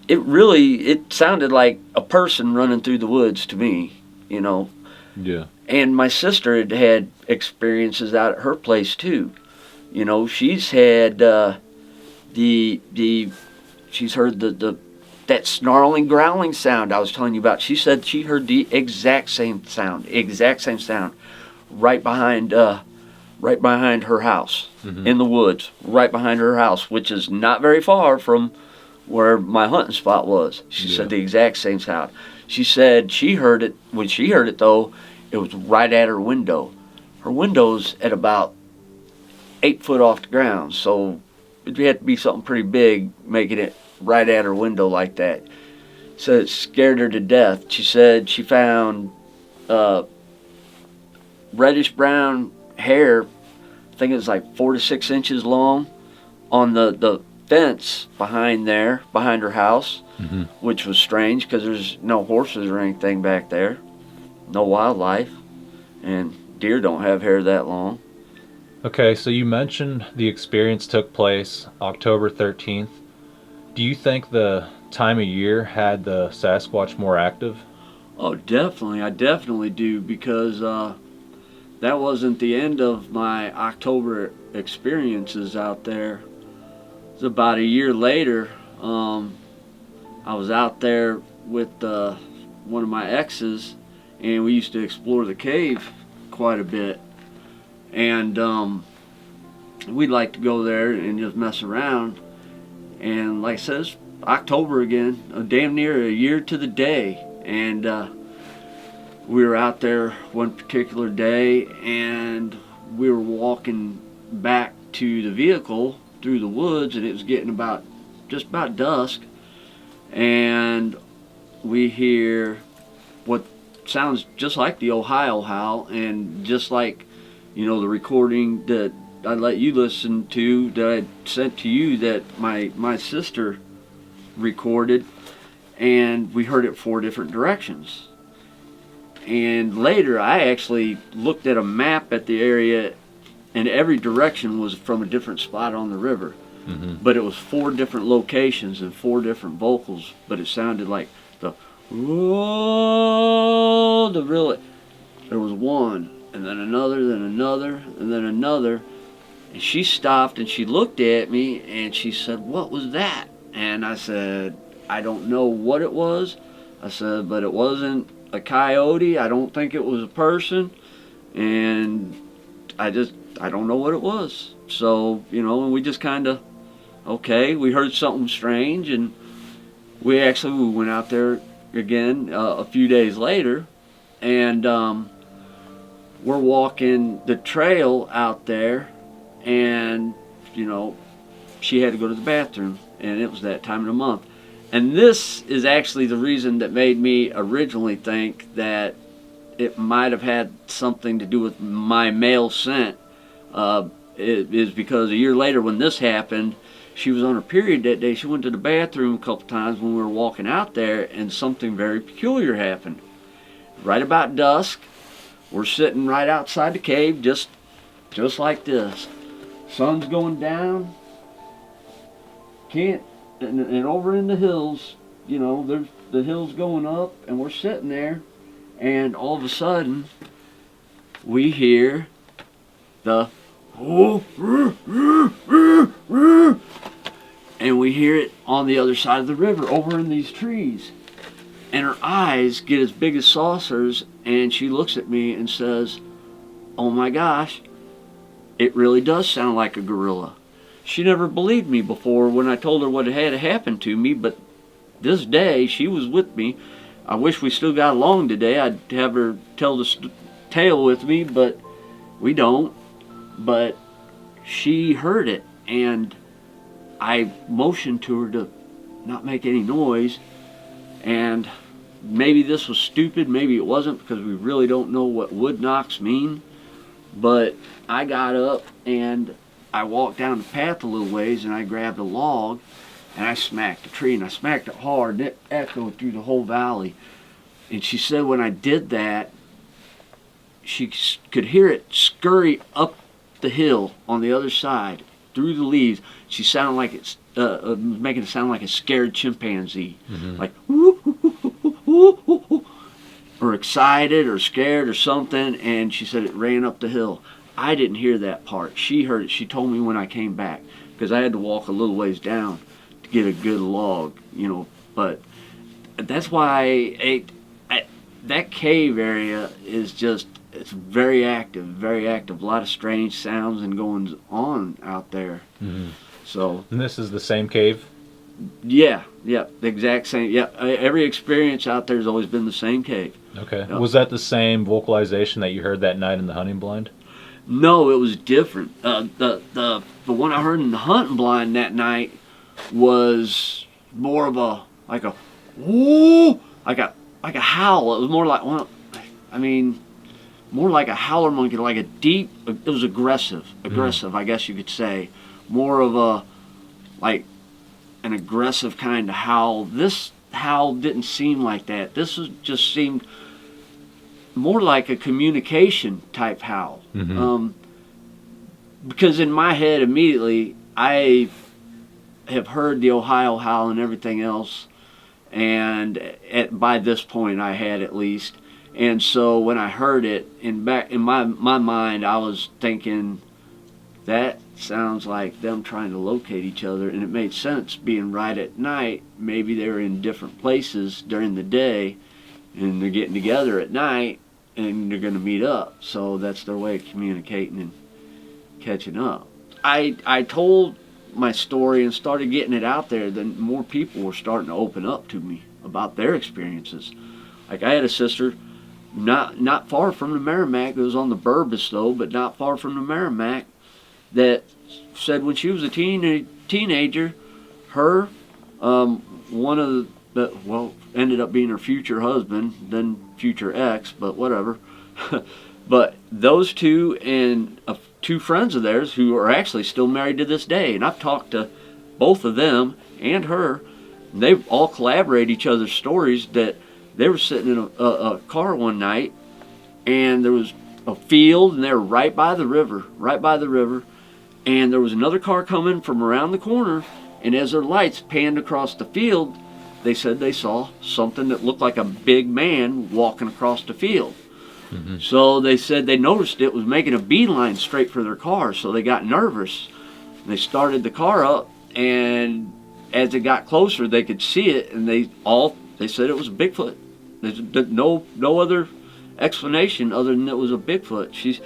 it sounded like a person running through the woods to me, you know. Yeah. And my sister had experiences out at her place too. You know, she's had she's heard that snarling, growling sound I was telling you about. She said she heard the exact same sound, right behind her house, in the woods, right behind her house, which is not very far from where my hunting spot was. She said the exact same sound. She said she heard it, when she heard it though, it was right at her window. Her window's at about 8 foot off the ground, so it had to be something pretty big making it right at her window like that. So it scared her to death. She said she found reddish brown hair, I think it was like 4 to 6 inches long, on the fence behind her house, which was strange because there's no horses or anything back there, no wildlife, and deer don't have hair that long. Okay, so you mentioned the experience took place October 13th. Do you think the time of year had the Sasquatch more active? Oh, definitely. I definitely do, because that wasn't the end of my October experiences out there. It was about a year later. I was out there with one of my exes, and we used to explore the cave quite a bit. And we'd like to go there and just mess around. And like I said, it's October again, damn near a year to the day. And we were out there one particular day, and we were walking back to the vehicle through the woods, and it was getting just about dusk. And we hear what sounds just like the Ohio howl, and just like, you know, the recording that I let you listen to, that I sent to you, that my sister recorded, and we heard it 4 different directions. And later I actually looked at a map at the area, and every direction was from a different spot on the river. But it was 4 different locations and 4 different vocals, but it sounded like there was one, and then another, then another, and then another. And she stopped and she looked at me and she said, "What was that?" And I said, "I don't know what it was." I said, "But it wasn't a coyote. I don't think it was a person. And I don't know what it was. So, you know, and we just kind of, okay, we heard something strange, and we went out there again a few days later, and we're walking the trail out there, and, you know, she had to go to the bathroom, and it was that time of the month. And this is actually the reason that made me originally think that it might have had something to do with my male scent. It is because a year later when this happened, she was on her period that day. She went to the bathroom a couple times when we were walking out there, and something very peculiar happened. Right about dusk, we're sitting right outside the cave, just like this. Sun's going down. And over in the hills, you know, there's the hills going up, and we're sitting there, and all of a sudden, we hear the and we hear it on the other side of the river, over in these trees. And her eyes get as big as saucers, and she looks at me and says, "Oh my gosh, it really does sound like a gorilla." She never believed me before when I told her what had happened to me, but this day she was with me. I wish we still got along today. I'd have her tell the tale with me, but we don't. But she heard it, and I motioned to her to not make any noise. And maybe this was stupid, maybe it wasn't, because we really don't know what wood knocks mean. But I got up and I walked down the path a little ways, and I grabbed a log, and I smacked a tree, and I smacked it hard, and it echoed through the whole valley. And she said when I did that, she could hear it scurry up the hill on the other side through the leaves. She sounded like it's making it sound like a scared chimpanzee, like or excited or scared or something. And she said it ran up the hill. I didn't hear that part. She heard it. She told me when I came back, because I had to walk a little ways down to get a good log, you know. But that's why that cave area is just, it's very active, a lot of strange sounds and goings on out there. So. And this is the same cave? Yeah, the exact same. Yeah, every experience out there has always been the same cave. Okay. Yep. Was that the same vocalization that you heard that night in the hunting blind? No, it was different. The one I heard in the hunting blind that night was more of a like a howl. It was more like, well, I mean, more like a howler monkey, like a deep. It was aggressive, I guess you could say. More of a like an aggressive kind of howl. This howl didn't seem like that. This was just seemed more like a communication type howl. Because in my head immediately I have heard the Ohio howl and everything else, and by this point I had at least. And so when I heard it, in my mind I was thinking that sounds like them trying to locate each other, and it made sense being right at night. Maybe they were in different places during the day and they're getting together at night and they're going to meet up. So that's their way of communicating and catching up. I told my story and started getting it out there, then more people were starting to open up to me about their experiences. Like I had a sister not far from the Meramec, it was on the Burbus though, but not far from the Meramec, that said when she was a teenager, her one of ended up being her future husband, then future ex, but whatever. But those two and two friends of theirs who are actually still married to this day, and I've talked to both of them and her, and they've all collaborated each other's stories that they were sitting in a car one night, and there was a field, and they were right by the river, and there was another car coming from around the corner, and as their lights panned across the field, they said they saw something that looked like a big man walking across the field. So they said they noticed it was making a beeline straight for their car, so they got nervous. They started the car up, and as it got closer, they could see it, and they said it was a Bigfoot. There's no other explanation other than it was a Bigfoot.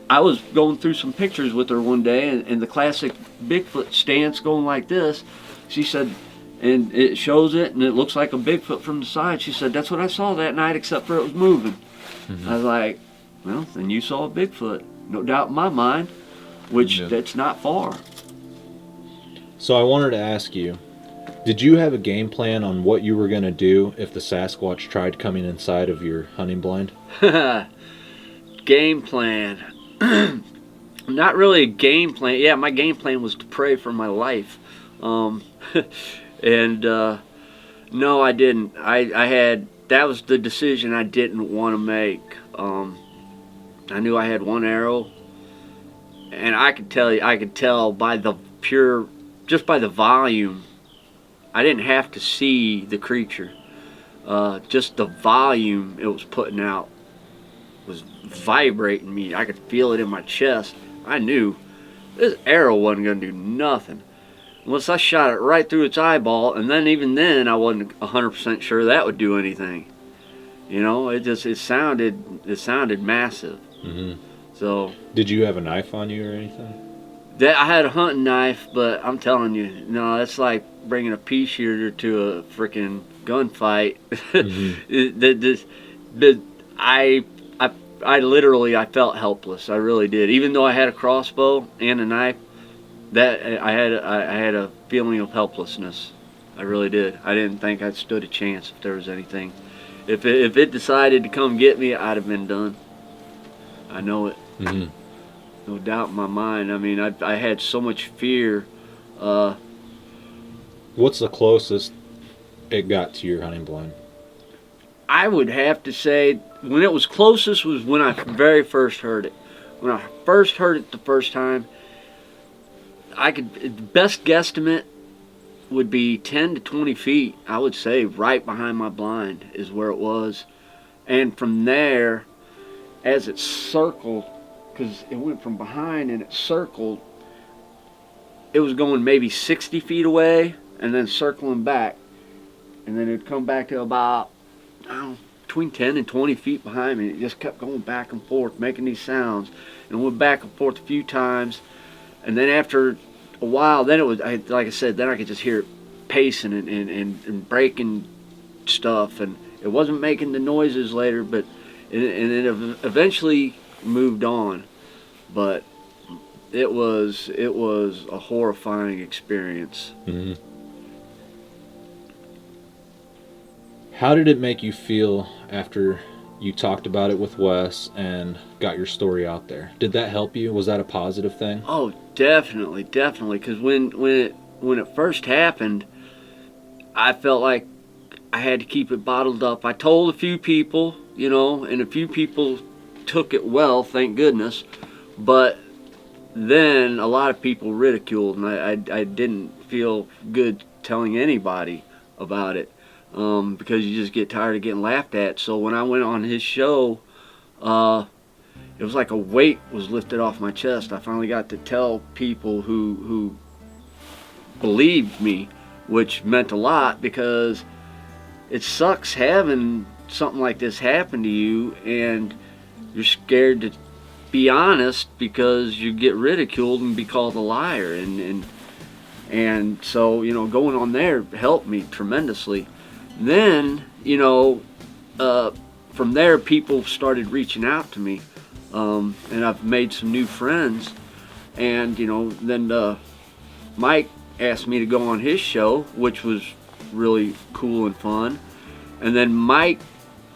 I was going through some pictures with her one day, and the classic Bigfoot stance going like this. She said, and it shows it, and it looks like a Bigfoot from the side. She said, that's what I saw that night, except for it was moving. I was like, well, then you saw a Bigfoot. No doubt in my mind, which that's not far. So I wanted to ask you, did you have a game plan on what you were going to do if the Sasquatch tried coming inside of your hunting blind? Game plan. Not really a game plan. Yeah, my game plan was to pray for my life. And no, I didn't. That was the decision I didn't want to make. I knew I had one arrow, and I could tell by just by the volume. I didn't have to see the creature. Just the volume it was putting out was vibrating me. I could feel it in my chest. I knew this arrow wasn't going to do nothing. Once I shot it right through its eyeball, and then even then I wasn't 100% sure that would do anything. You know, it sounded massive. Mm-hmm. So. Did you have a knife on you or anything? I had a hunting knife, but I'm telling you, no, it's like bringing a pea shooter to a freaking gunfight. Mm-hmm. I literally felt helpless. I really did. Even though I had a crossbow and a knife, that I had a feeling of helplessness. I really did. I didn't think I stood a chance if there was anything. If it decided to come get me, I'd have been done. I know it. Mm-hmm. No doubt in my mind. I mean, I had so much fear. What's the closest it got to your hunting blind? I would have to say when it was closest was when I very first heard it. When I first heard it the first time, the best guesstimate would be 10 to 20 feet. I would say right behind my blind is where it was. And from there, as it circled, because it went from behind and it circled, it was going maybe 60 feet away and then circling back. And then it'd come back to about, I don't know, between 10 and 20 feet behind me. It just kept going back and forth, making these sounds. And it went back and forth a few times. And then after a while, then it was, like I said, then I could just hear it pacing and breaking stuff. And it wasn't making the noises later, but it eventually moved on. But it was a horrifying experience. Mm-hmm. How did it make you feel after you talked about it with Wes and got your story out there? Did that help you? Was that a positive thing? Oh, definitely. Because when it first happened, I felt like I had to keep it bottled up. I told a few people, you know, and a few people took it well, thank goodness. But then a lot of people ridiculed, and I didn't feel good telling anybody about it. Because you just get tired of getting laughed at. So when I went on his show, it was like a weight was lifted off my chest. I finally got to tell people who believed me, which meant a lot, because it sucks having something like this happen to you and you're scared to be honest because you get ridiculed and be called a liar. And so, you know, going on there helped me tremendously. Then, you know, from there people started reaching out to me, and I've made some new friends. And, you know, then Mike asked me to go on his show, which was really cool and fun. And then Mike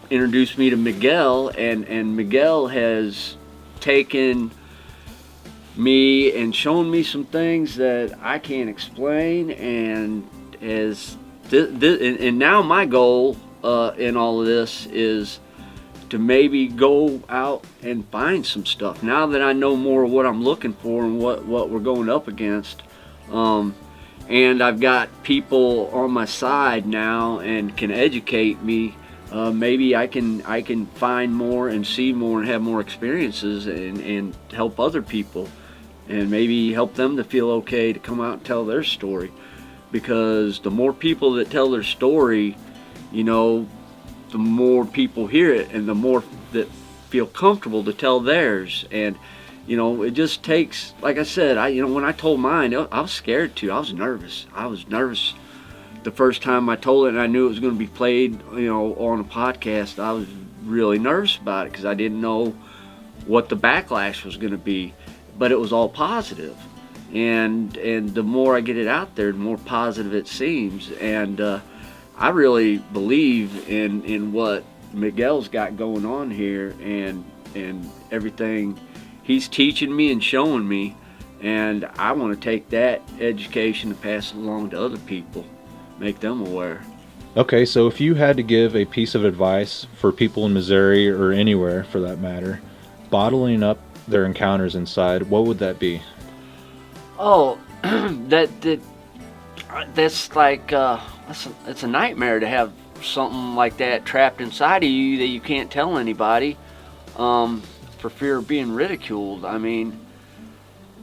introduced me to Miguel, and Miguel has taken me and shown me some things that I can't explain, and and now my goal in all of this is to maybe go out and find some stuff. Now that I know more of what I'm looking for and what we're going up against, and I've got people on my side now and can educate me, maybe I can find more and see more and have more experiences and help other people, and maybe help them to feel okay to come out and tell their story. Because the more people that tell their story, you know, the more people hear it, and the more that feel comfortable to tell theirs. And you know, it just takes, like I said, when I told mine, I was scared too. I was nervous. The first time I told it and I knew it was going to be played, you know, on a podcast. I was really nervous about it because I didn't know what the backlash was going to be, but it was all positive. And the more I get it out there, the more positive it seems. And I really believe in what Miguel's got going on here, and everything he's teaching me and showing me, and I want to take that education and pass it along to other people, make them aware. Okay, so if you had to give a piece of advice for people in Missouri, or anywhere for that matter, bottling up their encounters inside, what would that be? Oh, that's like it's a nightmare to have something like that trapped inside of you that you can't tell anybody, for fear of being ridiculed. I mean,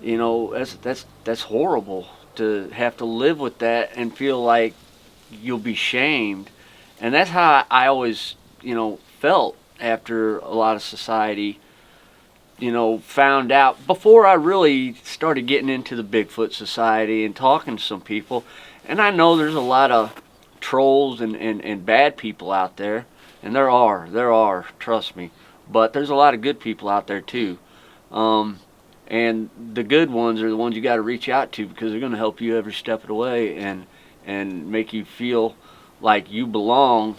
you know, that's horrible to have to live with that and feel like you'll be shamed. And that's how I always, you know, felt after a lot of society, you know, found out, before I really started getting into the Bigfoot Society and talking to some people. And I know there's a lot of trolls and bad people out there, and there are, trust me. But there's a lot of good people out there too. And the good ones are the ones you got to reach out to, because they're going to help you every step of the way, and make you feel like you belong,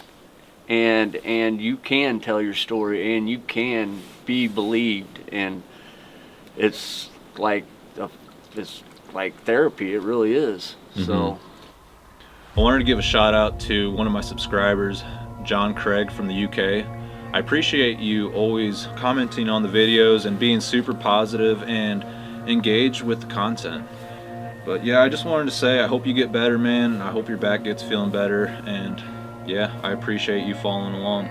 and you can tell your story, and you can be believed. And it's like therapy. It really is. Mm-hmm. So I wanted to give a shout out to one of my subscribers, John Craig from the UK. I appreciate you always commenting on the videos and being super positive and engaged with the content. But yeah, I just wanted to say I hope you get better, man. I hope your back gets feeling better, and yeah, I appreciate you following along.